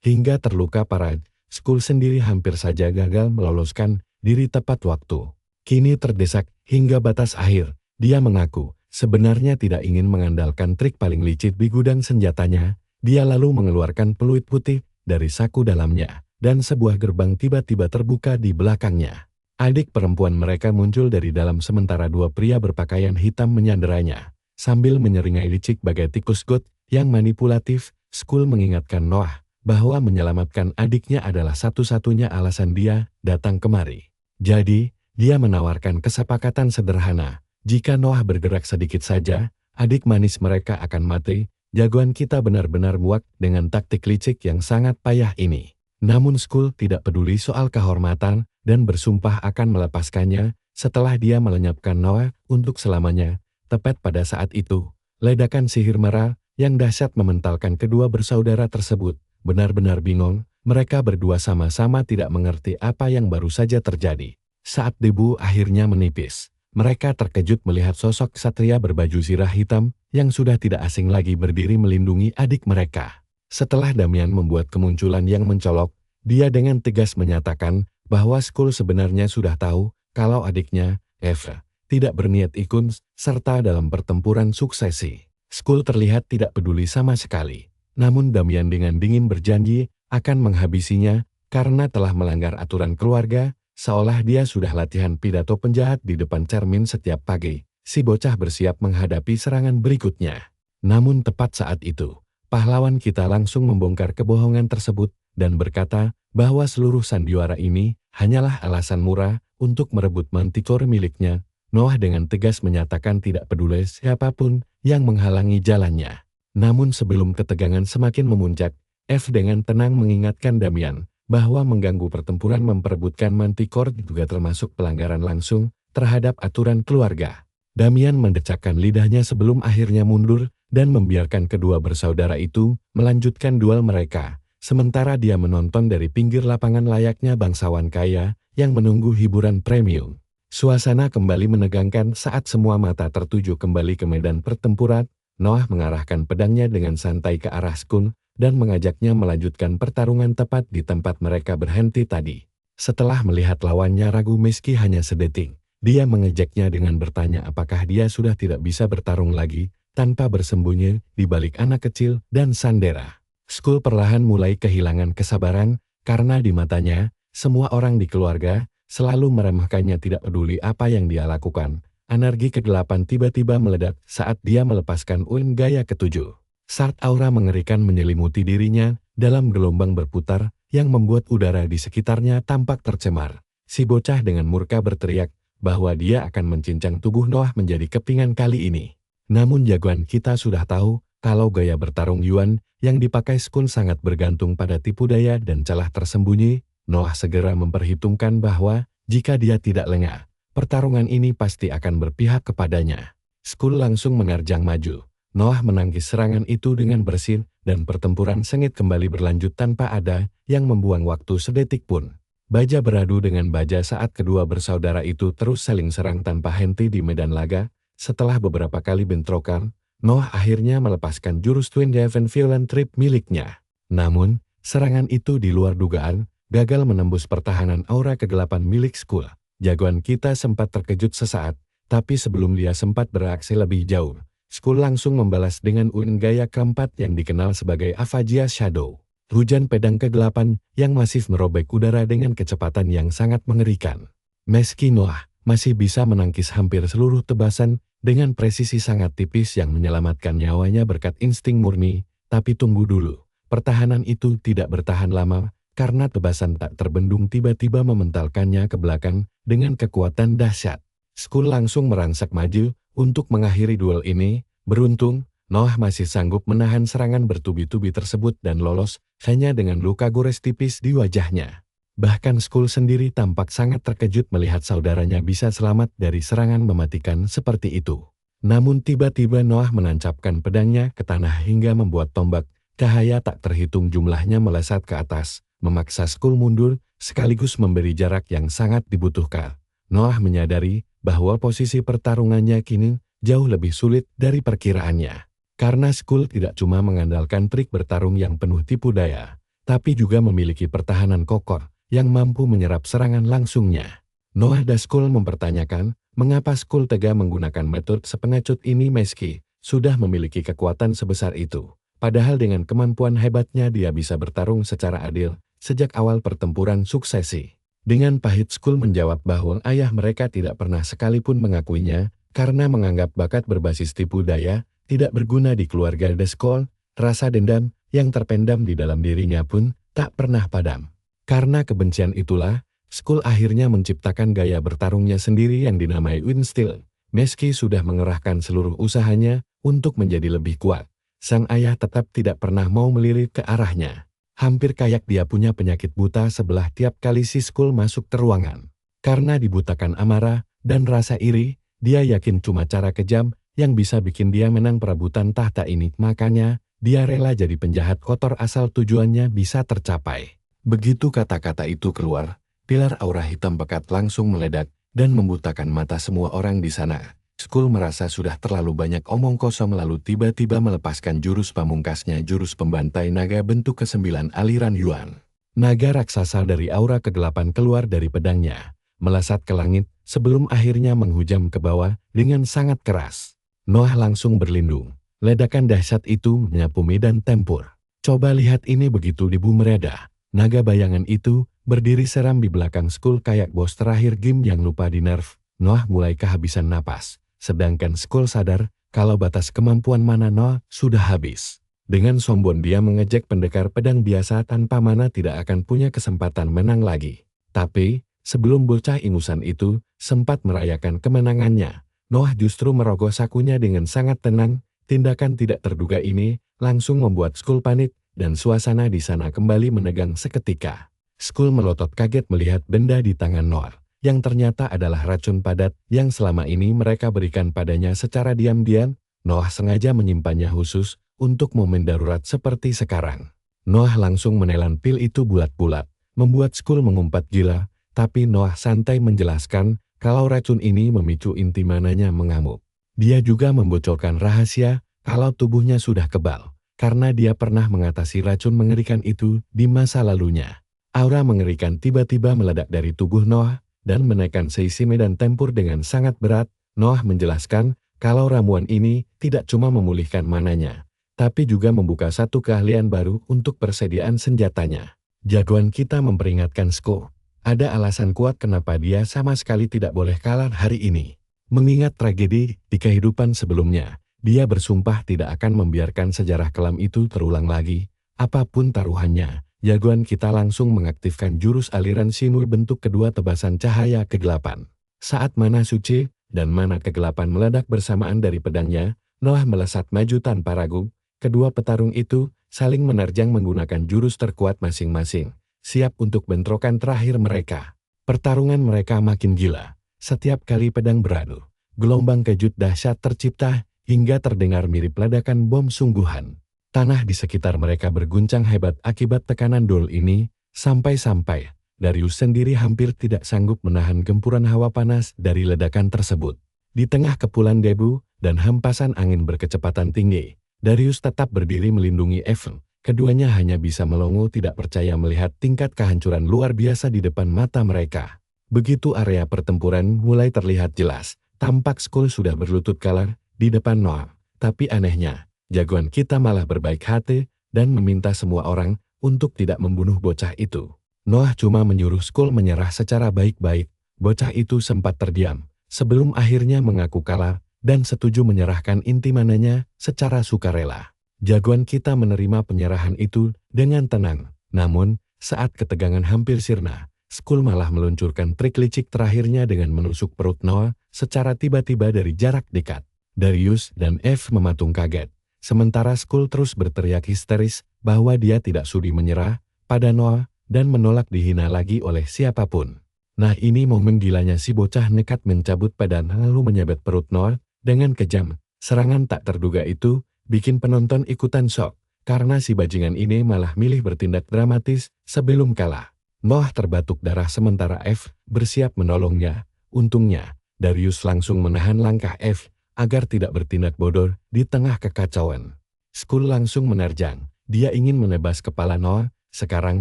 hingga terluka parah. Skul sendiri hampir saja gagal meloloskan diri tepat waktu. Kini terdesak hingga batas akhir, dia mengaku sebenarnya tidak ingin mengandalkan trik paling licik di gudang senjatanya. Dia lalu mengeluarkan peluit putih dari saku dalamnya, dan sebuah gerbang tiba-tiba terbuka di belakangnya. Adik perempuan mereka muncul dari dalam sementara dua pria berpakaian hitam menyanderanya. Sambil menyeringai licik bagai tikus got yang manipulatif, Skull mengingatkan Noah bahwa menyelamatkan adiknya adalah satu-satunya alasan dia datang kemari. Jadi, dia menawarkan kesepakatan sederhana. Jika Noah bergerak sedikit saja, adik manis mereka akan mati. Jagoan kita benar-benar muak dengan taktik licik yang sangat payah ini. Namun Skull tidak peduli soal kehormatan dan bersumpah akan melepaskannya setelah dia melenyapkan Noah untuk selamanya. Tepat pada saat itu, ledakan sihir merah yang dahsyat mementalkan kedua bersaudara tersebut. Benar-benar bingung, mereka berdua sama-sama tidak mengerti apa yang baru saja terjadi. Saat debu akhirnya menipis, mereka terkejut melihat sosok ksatria berbaju zirah hitam yang sudah tidak asing lagi berdiri melindungi adik mereka. Setelah Damian membuat kemunculan yang mencolok, dia dengan tegas menyatakan bahwa Skull sebenarnya sudah tahu kalau adiknya, Eva, tidak berniat ikut serta dalam pertempuran suksesi. Skull terlihat tidak peduli sama sekali. Namun Damian dengan dingin berjanji akan menghabisinya karena telah melanggar aturan keluarga, seolah dia sudah latihan pidato penjahat di depan cermin setiap pagi. Si bocah bersiap menghadapi serangan berikutnya. Namun tepat saat itu, pahlawan kita langsung membongkar kebohongan tersebut dan berkata bahwa seluruh sandiwara ini hanyalah alasan murah untuk merebut manticore miliknya. Noah dengan tegas menyatakan tidak peduli siapapun yang menghalangi jalannya. Namun sebelum ketegangan semakin memuncak, F dengan tenang mengingatkan Damian bahwa mengganggu pertempuran memperebutkan manticore juga termasuk pelanggaran langsung terhadap aturan keluarga. Damian mendecakkan lidahnya sebelum akhirnya mundur dan membiarkan kedua bersaudara itu melanjutkan duel mereka, sementara dia menonton dari pinggir lapangan layaknya bangsawan kaya yang menunggu hiburan premium. Suasana kembali menegangkan saat semua mata tertuju kembali ke medan pertempuran. Noah mengarahkan pedangnya dengan santai ke arah Skull dan mengajaknya melanjutkan pertarungan tepat di tempat mereka berhenti tadi. Setelah melihat lawannya ragu meski hanya sedetik, dia mengejaknya dengan bertanya apakah dia sudah tidak bisa bertarung lagi tanpa bersembunyi di balik anak kecil dan Sandera. Skull perlahan mulai kehilangan kesabaran karena di matanya, semua orang di keluarga selalu meremehkannya tidak peduli apa yang dia lakukan. Energi kegelapan tiba-tiba meledak saat dia melepaskan Uin Gaya ketujuh. Saat aura mengerikan menyelimuti dirinya dalam gelombang berputar yang membuat udara di sekitarnya tampak tercemar. Si bocah dengan murka berteriak bahwa dia akan mencincang tubuh Noah menjadi kepingan kali ini. Namun jagoan kita sudah tahu kalau gaya bertarung Yuan yang dipakai Skull sangat bergantung pada tipu daya dan celah tersembunyi. Noah segera memperhitungkan bahwa jika dia tidak lengah, pertarungan ini pasti akan berpihak kepadanya. Skull langsung menerjang maju. Noah menangkis serangan itu dengan bersih dan pertempuran sengit kembali berlanjut tanpa ada yang membuang waktu sedetik pun. Baja beradu dengan baja saat kedua bersaudara itu terus saling serang tanpa henti di medan laga. Setelah beberapa kali bentrokan, Noah akhirnya melepaskan jurus Twin Devon Violent Trip miliknya. Namun, serangan itu di luar dugaan, gagal menembus pertahanan aura kegelapan milik Skull. Jagoan kita sempat terkejut sesaat, tapi sebelum dia sempat bereaksi lebih jauh, Skull langsung membalas dengan Uin Gaya keempat yang dikenal sebagai Avagia Shadow. Hujan pedang kegelapan yang masif merobek udara dengan kecepatan yang sangat mengerikan. Meski Noah masih bisa menangkis hampir seluruh tebasan dengan presisi sangat tipis yang menyelamatkan nyawanya berkat insting murni, tapi tunggu dulu, pertahanan itu tidak bertahan lama, karena tebasan tak terbendung tiba-tiba mementalkannya ke belakang dengan kekuatan dahsyat. Skull langsung merangsak maju untuk mengakhiri duel ini. Beruntung, Noah masih sanggup menahan serangan bertubi-tubi tersebut dan lolos hanya dengan luka gores tipis di wajahnya. Bahkan Skull sendiri tampak sangat terkejut melihat saudaranya bisa selamat dari serangan mematikan seperti itu. Namun tiba-tiba Noah menancapkan pedangnya ke tanah hingga membuat tombak cahaya tak terhitung jumlahnya melesat ke atas, memaksa Skull mundur sekaligus memberi jarak yang sangat dibutuhkan. Noah menyadari bahwa posisi pertarungannya kini jauh lebih sulit dari perkiraannya. Karena Skull tidak cuma mengandalkan trik bertarung yang penuh tipu daya, tapi juga memiliki pertahanan kokoh yang mampu menyerap serangan langsungnya. Noah dan Skull mempertanyakan mengapa Skull tega menggunakan metode sepengecut ini meski sudah memiliki kekuatan sebesar itu. Padahal dengan kemampuan hebatnya dia bisa bertarung secara adil sejak awal pertempuran suksesi. Dengan pahit Skul menjawab bahwa ayah mereka tidak pernah sekalipun mengakuinya karena menganggap bakat berbasis tipu daya tidak berguna di keluarga The Skol. Rasa dendam yang terpendam di dalam dirinya pun tak pernah padam. Karena kebencian itulah, Skul akhirnya menciptakan gaya bertarungnya sendiri yang dinamai Windstill. Meski sudah mengerahkan seluruh usahanya untuk menjadi lebih kuat, sang ayah tetap tidak pernah mau melirik ke arahnya. Hampir kayak dia punya penyakit buta sebelah tiap kali si Skul masuk ke ruangan. Karena dibutakan amarah dan rasa iri, dia yakin cuma cara kejam yang bisa bikin dia menang perebutan tahta ini. Makanya, dia rela jadi penjahat kotor asal tujuannya bisa tercapai. Begitu kata-kata itu keluar, pilar aura hitam pekat langsung meledak dan membutakan mata semua orang di sana. Skul merasa sudah terlalu banyak omong kosong lalu tiba-tiba melepaskan jurus pamungkasnya, jurus pembantai naga bentuk ke-9 aliran Yuan. Naga raksasa dari aura kegelapan keluar dari pedangnya, melesat ke langit sebelum akhirnya menghujam ke bawah dengan sangat keras. Noah langsung berlindung. Ledakan dahsyat itu menyapu medan tempur. Coba lihat ini, begitu Debu mereda. Naga bayangan itu berdiri seram di belakang Skul kayak bos terakhir game yang lupa di nerf. Noah mulai kehabisan napas. Sedangkan Skul sadar kalau batas kemampuan mana Noah sudah habis. Dengan sombong dia mengejek pendekar pedang biasa tanpa mana tidak akan punya kesempatan menang lagi. Tapi, sebelum bocah ingusan itu sempat merayakan kemenangannya, Noah justru merogoh sakunya dengan sangat tenang. Tindakan tidak terduga ini langsung membuat Skul panik dan suasana di sana kembali menegang seketika. Skul melotot kaget melihat benda di tangan Noah, yang ternyata adalah racun padat yang selama ini mereka berikan padanya secara diam-diam. Noah sengaja menyimpannya khusus untuk momen darurat seperti sekarang. Noah langsung menelan pil itu bulat-bulat, membuat Skul mengumpat gila, tapi Noah santai menjelaskan kalau racun ini memicu inti mananya mengamuk. Dia juga membocorkan rahasia kalau tubuhnya sudah kebal, karena dia pernah mengatasi racun mengerikan itu di masa lalunya. Aura mengerikan tiba-tiba meledak dari tubuh Noah dan menaikkan seisi medan tempur dengan sangat berat. Noah menjelaskan kalau ramuan ini tidak cuma memulihkan mananya, tapi juga membuka satu keahlian baru untuk persediaan senjatanya. Jagoan kita memperingatkan Skul, ada alasan kuat kenapa dia sama sekali tidak boleh kalah hari ini. Mengingat tragedi di kehidupan sebelumnya, dia bersumpah tidak akan membiarkan sejarah kelam itu terulang lagi. Apapun taruhannya, jagoan kita langsung mengaktifkan jurus aliran sinur bentuk kedua tebasan cahaya kegelapan. Saat mana suci dan mana kegelapan meledak bersamaan dari pedangnya, Noah melesat maju tanpa ragu. Kedua petarung itu saling menerjang menggunakan jurus terkuat masing-masing, siap untuk bentrokan terakhir mereka. Pertarungan mereka makin gila. Setiap kali pedang beradu, gelombang kejut dahsyat tercipta hingga terdengar mirip ledakan bom sungguhan. Tanah di sekitar mereka berguncang hebat akibat tekanan dol ini, sampai-sampai Darius sendiri hampir tidak sanggup menahan gempuran hawa panas dari ledakan tersebut. Di tengah kepulan debu dan hempasan angin berkecepatan tinggi, Darius tetap berdiri melindungi Evan. Keduanya hanya bisa melongo tidak percaya melihat tingkat kehancuran luar biasa di depan mata mereka. Begitu area pertempuran mulai terlihat jelas, tampak Skul sudah berlutut kalah di depan Noah. Tapi anehnya, jagoan kita malah berbaik hati dan meminta semua orang untuk tidak membunuh bocah itu. Noah cuma menyuruh Skul menyerah secara baik-baik. Bocah itu sempat terdiam, sebelum akhirnya mengaku kalah dan setuju menyerahkan inti mananya secara sukarela. Jagoan kita menerima penyerahan itu dengan tenang. Namun, saat ketegangan hampir sirna, Skul malah meluncurkan trik licik terakhirnya dengan menusuk perut Noah secara tiba-tiba dari jarak dekat. Darius dan Eve mematung kaget, sementara Skul terus berteriak histeris bahwa dia tidak sudi menyerah pada Noah dan menolak dihina lagi oleh siapapun. Nah, ini momen gilanya si bocah nekat mencabut pedang lalu menyabet perut Noah dengan kejam. Serangan tak terduga itu bikin penonton ikutan shock, karena si bajingan ini malah milih bertindak dramatis sebelum kalah. Noah terbatuk darah sementara Eve bersiap menolongnya. Untungnya, Darius langsung menahan langkah Eve agar tidak bertindak bodoh di tengah kekacauan. Skul langsung menerjang. Dia ingin menebas kepala Noah sekarang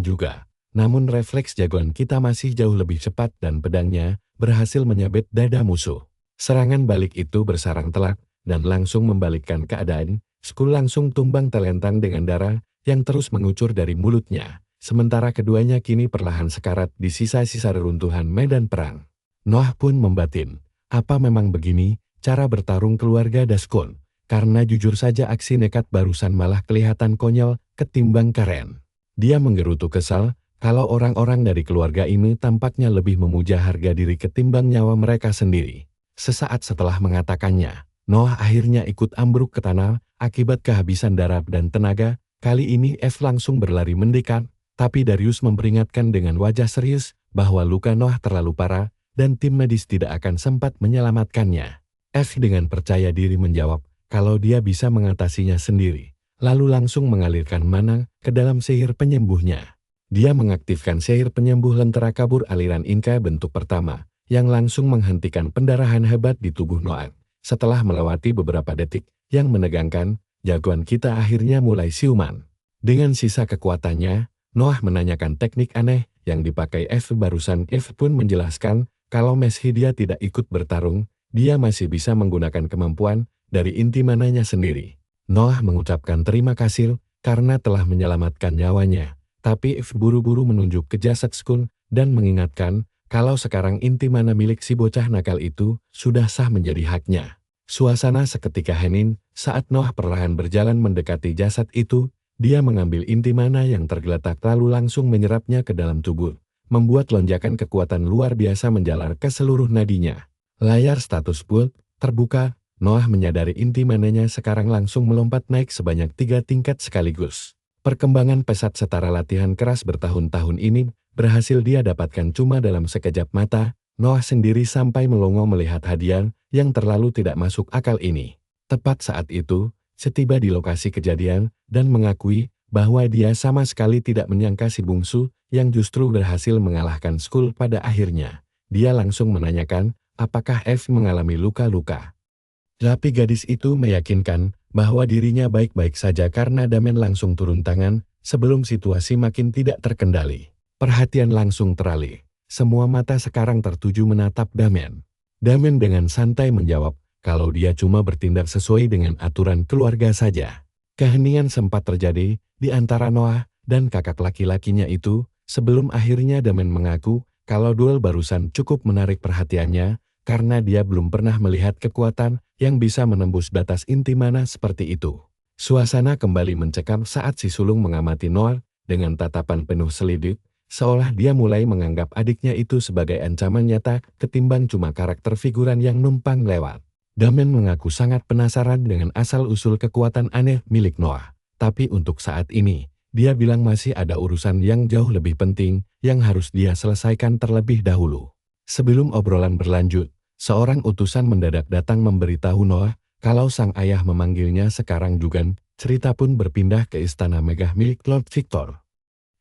juga. Namun refleks jagoan kita masih jauh lebih cepat dan pedangnya berhasil menyabet dada musuh. Serangan balik itu bersarang telak dan langsung membalikkan keadaan. Skul langsung tumbang telentang dengan darah yang terus mengucur dari mulutnya. sementara keduanya kini perlahan sekarat di sisa-sisa reruntuhan medan perang. Noah pun membatin, apa memang begini cara bertarung keluarga Daskun? Karena jujur saja aksi nekat barusan malah kelihatan konyol ketimbang keren. Dia menggerutu kesal, kalau orang-orang dari keluarga ini tampaknya lebih memuja harga diri ketimbang nyawa mereka sendiri. Sesaat setelah mengatakannya, Noah akhirnya ikut ambruk ke tanah akibat kehabisan darah dan tenaga. Kali ini F langsung berlari mendekat, tapi Darius memperingatkan dengan wajah serius bahwa luka Noah terlalu parah dan tim medis tidak akan sempat menyelamatkannya. F dengan percaya diri menjawab kalau dia bisa mengatasinya sendiri, lalu langsung mengalirkan mana ke dalam sihir penyembuhnya. Dia mengaktifkan sihir penyembuh lentera kabur aliran Inka bentuk pertama, yang langsung menghentikan pendarahan hebat di tubuh Noah. Setelah melewati beberapa detik yang menegangkan, jagoan kita akhirnya mulai siuman. Dengan sisa kekuatannya, Noah menanyakan teknik aneh yang dipakai F barusan. F pun menjelaskan kalau meski dia tidak ikut bertarung, dia masih bisa menggunakan kemampuan dari inti mananya sendiri. Noah mengucapkan terima kasih karena telah menyelamatkan nyawanya, tapi F buru-buru menunjuk ke jasad Skun dan mengingatkan kalau sekarang inti mana milik si bocah nakal itu sudah sah menjadi haknya. Suasana seketika hening saat Noah perlahan berjalan mendekati jasad itu. Dia mengambil inti mana yang tergeletak lalu langsung menyerapnya ke dalam tubuh, membuat lonjakan kekuatan luar biasa menjalar ke seluruh nadinya. Layar status pult terbuka. Noah menyadari inti mananya sekarang langsung melompat naik sebanyak 3 tingkat sekaligus. Perkembangan pesat setara latihan keras bertahun-tahun ini berhasil dia dapatkan cuma dalam sekejap mata. Noah sendiri sampai melongo melihat hadiah yang terlalu tidak masuk akal ini. Tepat saat itu, setiba di lokasi kejadian dan mengakui bahwa dia sama sekali tidak menyangka si bungsu yang justru berhasil mengalahkan Skul pada akhirnya. Dia langsung menanyakan apakah F mengalami luka-luka. Tapi gadis itu meyakinkan bahwa dirinya baik-baik saja karena Damen langsung turun tangan sebelum situasi makin tidak terkendali. Perhatian langsung teralih. Semua mata sekarang tertuju menatap Damen. Damen dengan santai menjawab kalau dia cuma bertindak sesuai dengan aturan keluarga saja. Keheningan sempat terjadi di antara Noah dan kakak laki-lakinya itu sebelum akhirnya Damen mengaku kalau duel barusan cukup menarik perhatiannya karena dia belum pernah melihat kekuatan yang bisa menembus batas inti mana seperti itu. Suasana kembali mencekam saat si sulung mengamati Noah dengan tatapan penuh selidik, seolah dia mulai menganggap adiknya itu sebagai ancaman nyata ketimbang cuma karakter figuran yang numpang lewat. Damen mengaku sangat penasaran dengan asal-usul kekuatan aneh milik Noah. Tapi untuk saat ini, dia bilang masih ada urusan yang jauh lebih penting yang harus dia selesaikan terlebih dahulu. Sebelum obrolan berlanjut, seorang utusan mendadak datang memberitahu Noah kalau sang ayah memanggilnya sekarang juga. Cerita pun berpindah ke istana megah milik Lord Victor,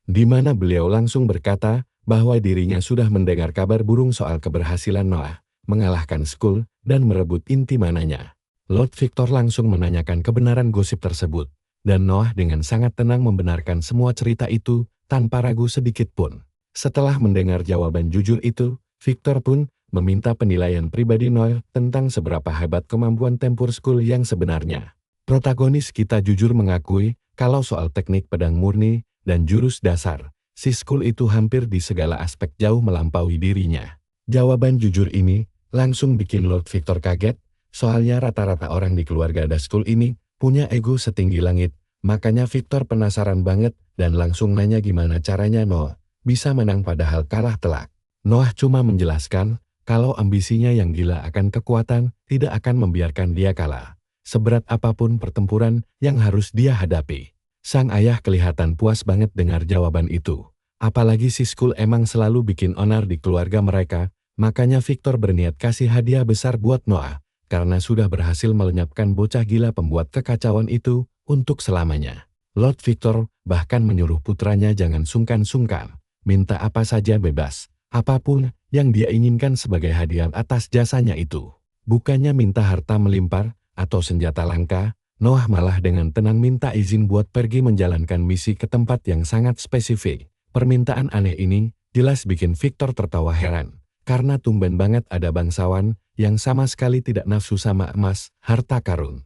di mana beliau langsung berkata bahwa dirinya sudah mendengar kabar burung soal keberhasilan Noah mengalahkan Skul dan merebut inti mananya. Lord Victor langsung menanyakan kebenaran gosip tersebut, dan Noah dengan sangat tenang membenarkan semua cerita itu tanpa ragu sedikit pun. Setelah mendengar jawaban jujur itu, Victor pun meminta penilaian pribadi Noah tentang seberapa hebat kemampuan tempur Skul yang sebenarnya. Protagonis kita jujur mengakui kalau soal teknik pedang murni dan jurus dasar, si Skul itu hampir di segala aspek jauh melampaui dirinya. Jawaban jujur ini langsung bikin Lord Victor kaget, soalnya rata-rata orang di keluarga Daskul ini punya ego setinggi langit, makanya Victor penasaran banget dan langsung nanya gimana caranya Noah bisa menang padahal kalah telak. Noah cuma menjelaskan kalau ambisinya yang gila akan kekuatan tidak akan membiarkan dia kalah, seberat apapun pertempuran yang harus dia hadapi. Sang ayah kelihatan puas banget dengar jawaban itu. Apalagi si Skul emang selalu bikin onar di keluarga mereka, makanya Victor berniat kasih hadiah besar buat Noah, karena sudah berhasil melenyapkan bocah gila pembuat kekacauan itu untuk selamanya. Lord Victor bahkan menyuruh putranya jangan sungkan-sungkan, minta apa saja bebas, apapun yang dia inginkan sebagai hadiah atas jasanya itu. Bukannya minta harta melimpar atau senjata langka, Noah malah dengan tenang minta izin buat pergi menjalankan misi ke tempat yang sangat spesifik. Permintaan aneh ini jelas bikin Victor tertawa heran, karena tumben banget ada bangsawan yang sama sekali tidak nafsu sama emas, harta karun,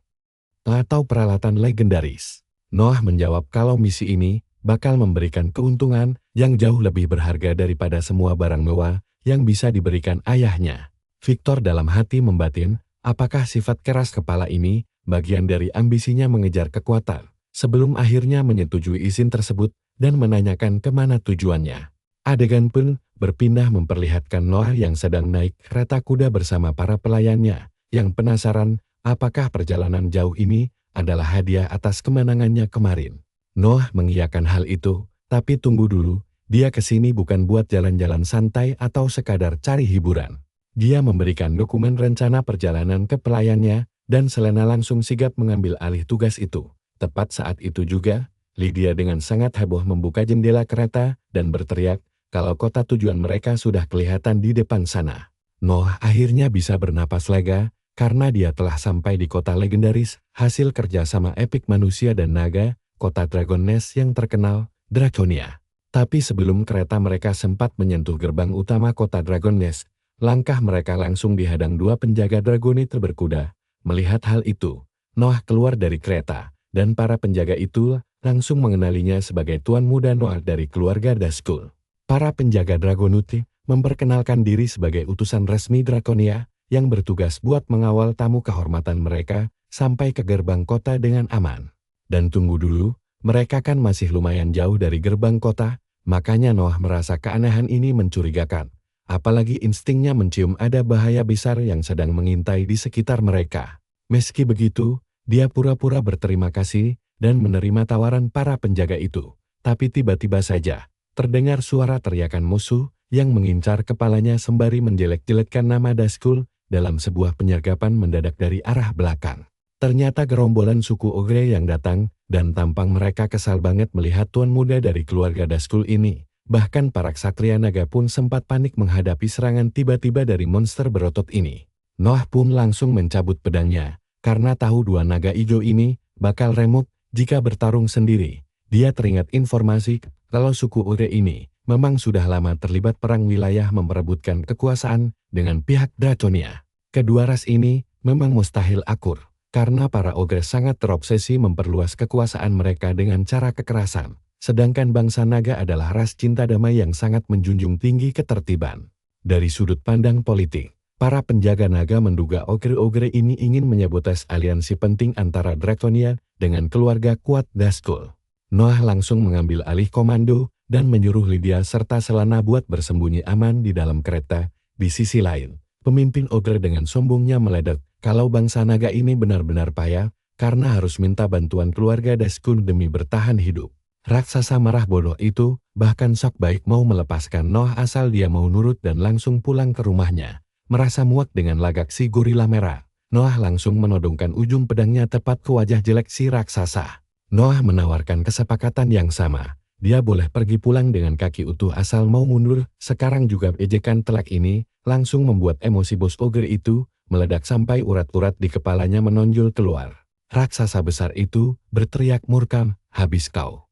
atau peralatan legendaris. Noah menjawab kalau misi ini bakal memberikan keuntungan yang jauh lebih berharga daripada semua barang mewah yang bisa diberikan ayahnya. Victor dalam hati membatin, apakah sifat keras kepala ini bagian dari ambisinya mengejar kekuatan, sebelum akhirnya menyetujui izin tersebut dan menanyakan kemana tujuannya. Adegan pun berpindah memperlihatkan Noah yang sedang naik kereta kuda bersama para pelayannya, yang penasaran apakah perjalanan jauh ini adalah hadiah atas kemenangannya kemarin. Noah mengiyakan hal itu, tapi tunggu dulu, dia kesini bukan buat jalan-jalan santai atau sekadar cari hiburan. Dia memberikan dokumen rencana perjalanan ke pelayannya, dan Selena langsung sigap mengambil alih tugas itu. Tepat saat itu juga, Lydia dengan sangat heboh membuka jendela kereta dan berteriak kalau kota tujuan mereka sudah kelihatan di depan sana. Noah akhirnya bisa bernapas lega karena dia telah sampai di kota legendaris hasil kerjasama epik manusia dan naga, kota Dragon Nest yang terkenal, Draconia. Tapi sebelum kereta mereka sempat menyentuh gerbang utama kota Dragon Nest, langkah mereka langsung dihadang dua penjaga dragonite berkuda. Melihat hal itu, Noah keluar dari kereta, dan para penjaga itu langsung mengenalinya sebagai tuan muda Noah dari keluarga Dazgul. Para penjaga dragonite memperkenalkan diri sebagai utusan resmi Draconia yang bertugas buat mengawal tamu kehormatan mereka sampai ke gerbang kota dengan aman. Dan tunggu dulu, mereka kan masih lumayan jauh dari gerbang kota, makanya Noah merasa keanehan ini mencurigakan. Apalagi instingnya mencium ada bahaya besar yang sedang mengintai di sekitar mereka. Meski begitu, dia pura-pura berterima kasih dan menerima tawaran para penjaga itu. Tapi tiba-tiba saja, terdengar suara teriakan musuh yang mengincar kepalanya sembari menjelek-jelekkan nama Dazgul dalam sebuah penyergapan mendadak dari arah belakang. Ternyata gerombolan suku Ogre yang datang, dan tampang mereka kesal banget melihat tuan muda dari keluarga Dazgul ini. Bahkan para ksatria naga pun sempat panik menghadapi serangan tiba-tiba dari monster berotot ini. Noah pun langsung mencabut pedangnya, karena tahu dua naga ijo ini bakal remuk jika bertarung sendiri. Dia teringat informasi kalau suku Ogre ini memang sudah lama terlibat perang wilayah memperebutkan kekuasaan dengan pihak Draconia. Kedua ras ini memang mustahil akur, karena para Ogre sangat terobsesi memperluas kekuasaan mereka dengan cara kekerasan. Sedangkan bangsa naga adalah ras cinta damai yang sangat menjunjung tinggi ketertiban. Dari sudut pandang politik, para penjaga naga menduga Ogre-Ogre ini ingin menyabotas aliansi penting antara Draconia dengan keluarga kuat Dazgul. Noah langsung mengambil alih komando dan menyuruh Lydia serta Selena buat bersembunyi aman di dalam kereta. Di sisi lain, pemimpin Ogre dengan sombongnya meledek kalau bangsa naga ini benar-benar payah karena harus minta bantuan keluarga Dazgul demi bertahan hidup. Raksasa marah bodoh itu bahkan sok baik mau melepaskan Noah asal dia mau nurut dan langsung pulang ke rumahnya. Merasa muak dengan lagak si gorila merah, Noah langsung menodongkan ujung pedangnya tepat ke wajah jelek si raksasa. Noah menawarkan kesepakatan yang sama. Dia boleh pergi pulang dengan kaki utuh asal mau mundur. Sekarang juga ejekan telak ini langsung membuat emosi bos Ogre itu meledak sampai urat-urat di kepalanya menonjol keluar. Raksasa besar itu berteriak murka, "Habis kau."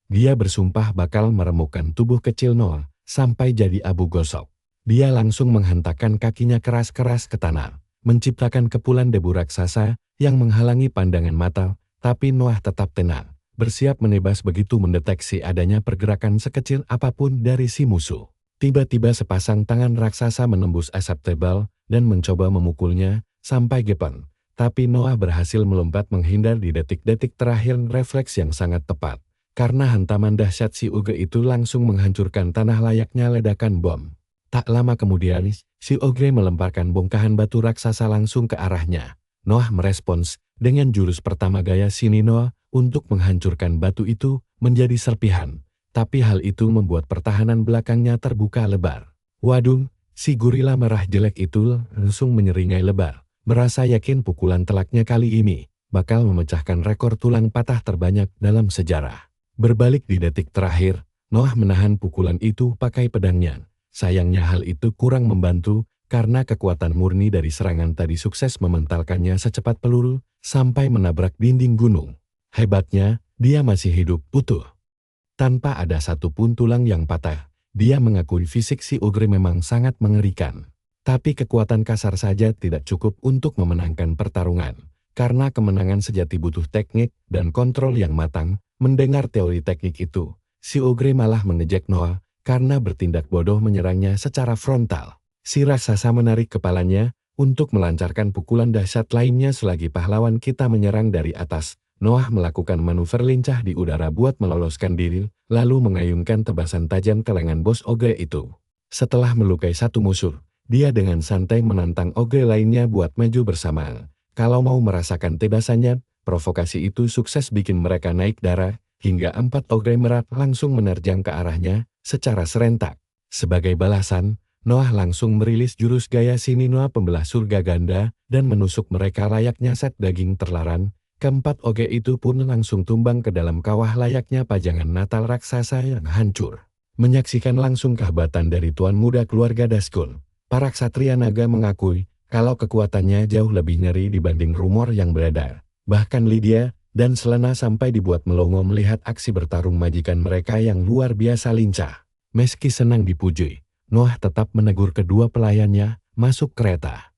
Dia bersumpah bakal meremukkan tubuh kecil Noah sampai jadi abu gosok. Dia langsung menghentakkan kakinya keras-keras ke tanah, menciptakan kepulan debu raksasa yang menghalangi pandangan mata. Tapi Noah tetap tenang, bersiap menebas begitu mendeteksi adanya pergerakan sekecil apapun dari si musuh. Tiba-tiba sepasang tangan raksasa menembus asap tebal dan mencoba memukulnya sampai gepan. Tapi Noah berhasil melompat menghindar di detik-detik terakhir refleks yang sangat tepat. Karena hantaman dahsyat si Ogre itu langsung menghancurkan tanah layaknya ledakan bom. Tak lama kemudian, si Ogre melemparkan bongkahan batu raksasa langsung ke arahnya. Noah merespons dengan jurus pertama gaya Sininoa untuk menghancurkan batu itu menjadi serpihan. Tapi hal itu membuat pertahanan belakangnya terbuka lebar. Waduh, si gorila merah jelek itu langsung menyeringai lebar. Merasa yakin pukulan telaknya kali ini bakal memecahkan rekor tulang patah terbanyak dalam sejarah. Berbalik di detik terakhir, Noah menahan pukulan itu pakai pedangnya. Sayangnya hal itu kurang membantu, karena kekuatan murni dari serangan tadi sukses mementalkannya secepat peluru sampai menabrak dinding gunung. Hebatnya, dia masih hidup utuh. Tanpa ada satupun tulang yang patah, dia mengakui fisik si Ogre memang sangat mengerikan. Tapi kekuatan kasar saja tidak cukup untuk memenangkan pertarungan, karena kemenangan sejati butuh teknik dan kontrol yang matang. Mendengar teori teknik itu, si Ogre malah mengejek Noah karena bertindak bodoh menyerangnya secara frontal. Si raksasa menarik kepalanya untuk melancarkan pukulan dahsyat lainnya selagi pahlawan kita menyerang dari atas. Noah melakukan manuver lincah di udara buat meloloskan diri, lalu mengayunkan tebasan tajam ke lengan bos Ogre itu. Setelah melukai satu musuh, dia dengan santai menantang Ogre lainnya buat maju bersamaan. Kalau mau merasakan tebasannya, provokasi itu sukses bikin mereka naik darah, hingga 4 Ogre merat langsung menerjang ke arahnya secara serentak. Sebagai balasan, Noah langsung merilis jurus gaya Sininoa pembelah surga ganda dan menusuk mereka layaknya set daging terlarang. Keempat Ogre itu pun langsung tumbang ke dalam kawah layaknya pajangan Natal raksasa yang hancur. Menyaksikan langsung kehebatan dari tuan muda keluarga Dazgul, para ksatria naga mengakui kalau kekuatannya jauh lebih ngeri dibanding rumor yang beredar. Bahkan Lydia dan Selena sampai dibuat melongo melihat aksi bertarung majikan mereka yang luar biasa lincah. Meski senang dipuji, Noah tetap menegur kedua pelayannya masuk kereta.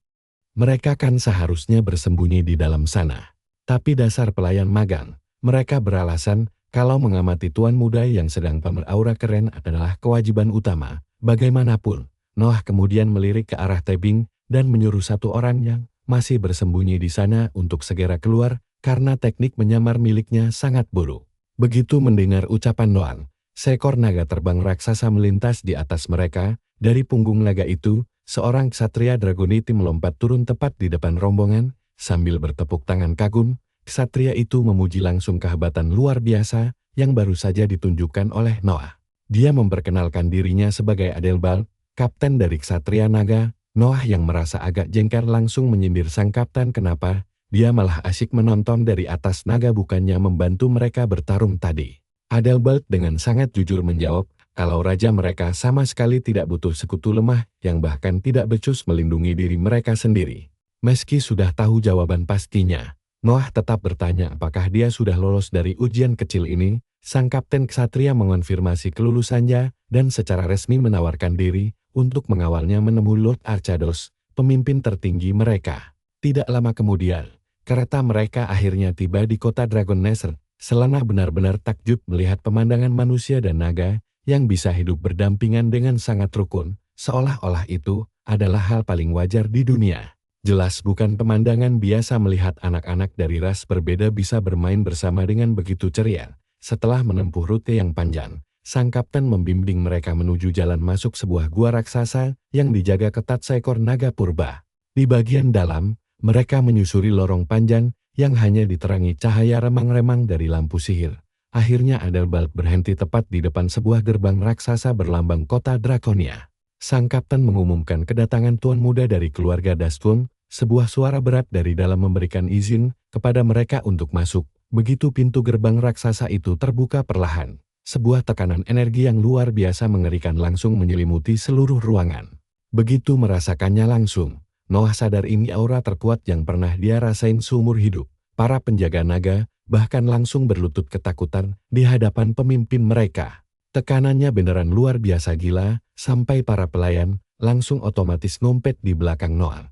Mereka kan seharusnya bersembunyi di dalam sana. Tapi dasar pelayan magang, mereka beralasan kalau mengamati tuan muda yang sedang pamer aura keren adalah kewajiban utama. Bagaimanapun, Noah kemudian melirik ke arah tebing dan menyuruh satu orang yang masih bersembunyi di sana untuk segera keluar karena teknik menyamar miliknya sangat buruk. Begitu mendengar ucapan Noah, seekor naga terbang raksasa melintas di atas mereka. Dari punggung naga itu, seorang ksatria dragoniti melompat turun tepat di depan rombongan. Sambil bertepuk tangan kagum, ksatria itu memuji langsung kehebatan luar biasa yang baru saja ditunjukkan oleh Noah. Dia memperkenalkan dirinya sebagai Adelbald, kapten dari ksatria naga. Noah yang merasa agak jengkel langsung menyindir sang kapten kenapa dia malah asyik menonton dari atas naga bukannya membantu mereka bertarung tadi. Adelbald dengan sangat jujur menjawab kalau raja mereka sama sekali tidak butuh sekutu lemah yang bahkan tidak becus melindungi diri mereka sendiri. Meski sudah tahu jawaban pastinya, Noah tetap bertanya apakah dia sudah lolos dari ujian kecil ini. Sang kapten ksatria mengonfirmasi kelulusannya dan secara resmi menawarkan diri untuk mengawalnya menemui Lord Archados, pemimpin tertinggi mereka. Tidak lama kemudian, kereta mereka akhirnya tiba di kota Dragon Nest. Selena benar-benar takjub melihat pemandangan manusia dan naga yang bisa hidup berdampingan dengan sangat rukun, seolah-olah itu adalah hal paling wajar di dunia. Jelas bukan pemandangan biasa melihat anak-anak dari ras berbeda bisa bermain bersama dengan begitu ceria. Setelah menempuh rute yang panjang, sang kapten membimbing mereka menuju jalan masuk sebuah gua raksasa yang dijaga ketat seekor naga purba. Di bagian dalam, mereka menyusuri lorong panjang yang hanya diterangi cahaya remang-remang dari lampu sihir. Akhirnya Adelbald berhenti tepat di depan sebuah gerbang raksasa berlambang kota Draconia. Sang kapten mengumumkan kedatangan tuan muda dari keluarga Dazgul. Sebuah suara berat dari dalam memberikan izin kepada mereka untuk masuk. Begitu pintu gerbang raksasa itu terbuka perlahan, sebuah tekanan energi yang luar biasa mengerikan langsung menyelimuti seluruh ruangan. Begitu merasakannya langsung, Noah sadar ini aura terkuat yang pernah dia rasain seumur hidup. Para penjaga naga bahkan langsung berlutut ketakutan di hadapan pemimpin mereka. Tekanannya beneran luar biasa gila, sampai para pelayan langsung otomatis ngompet di belakang Noah.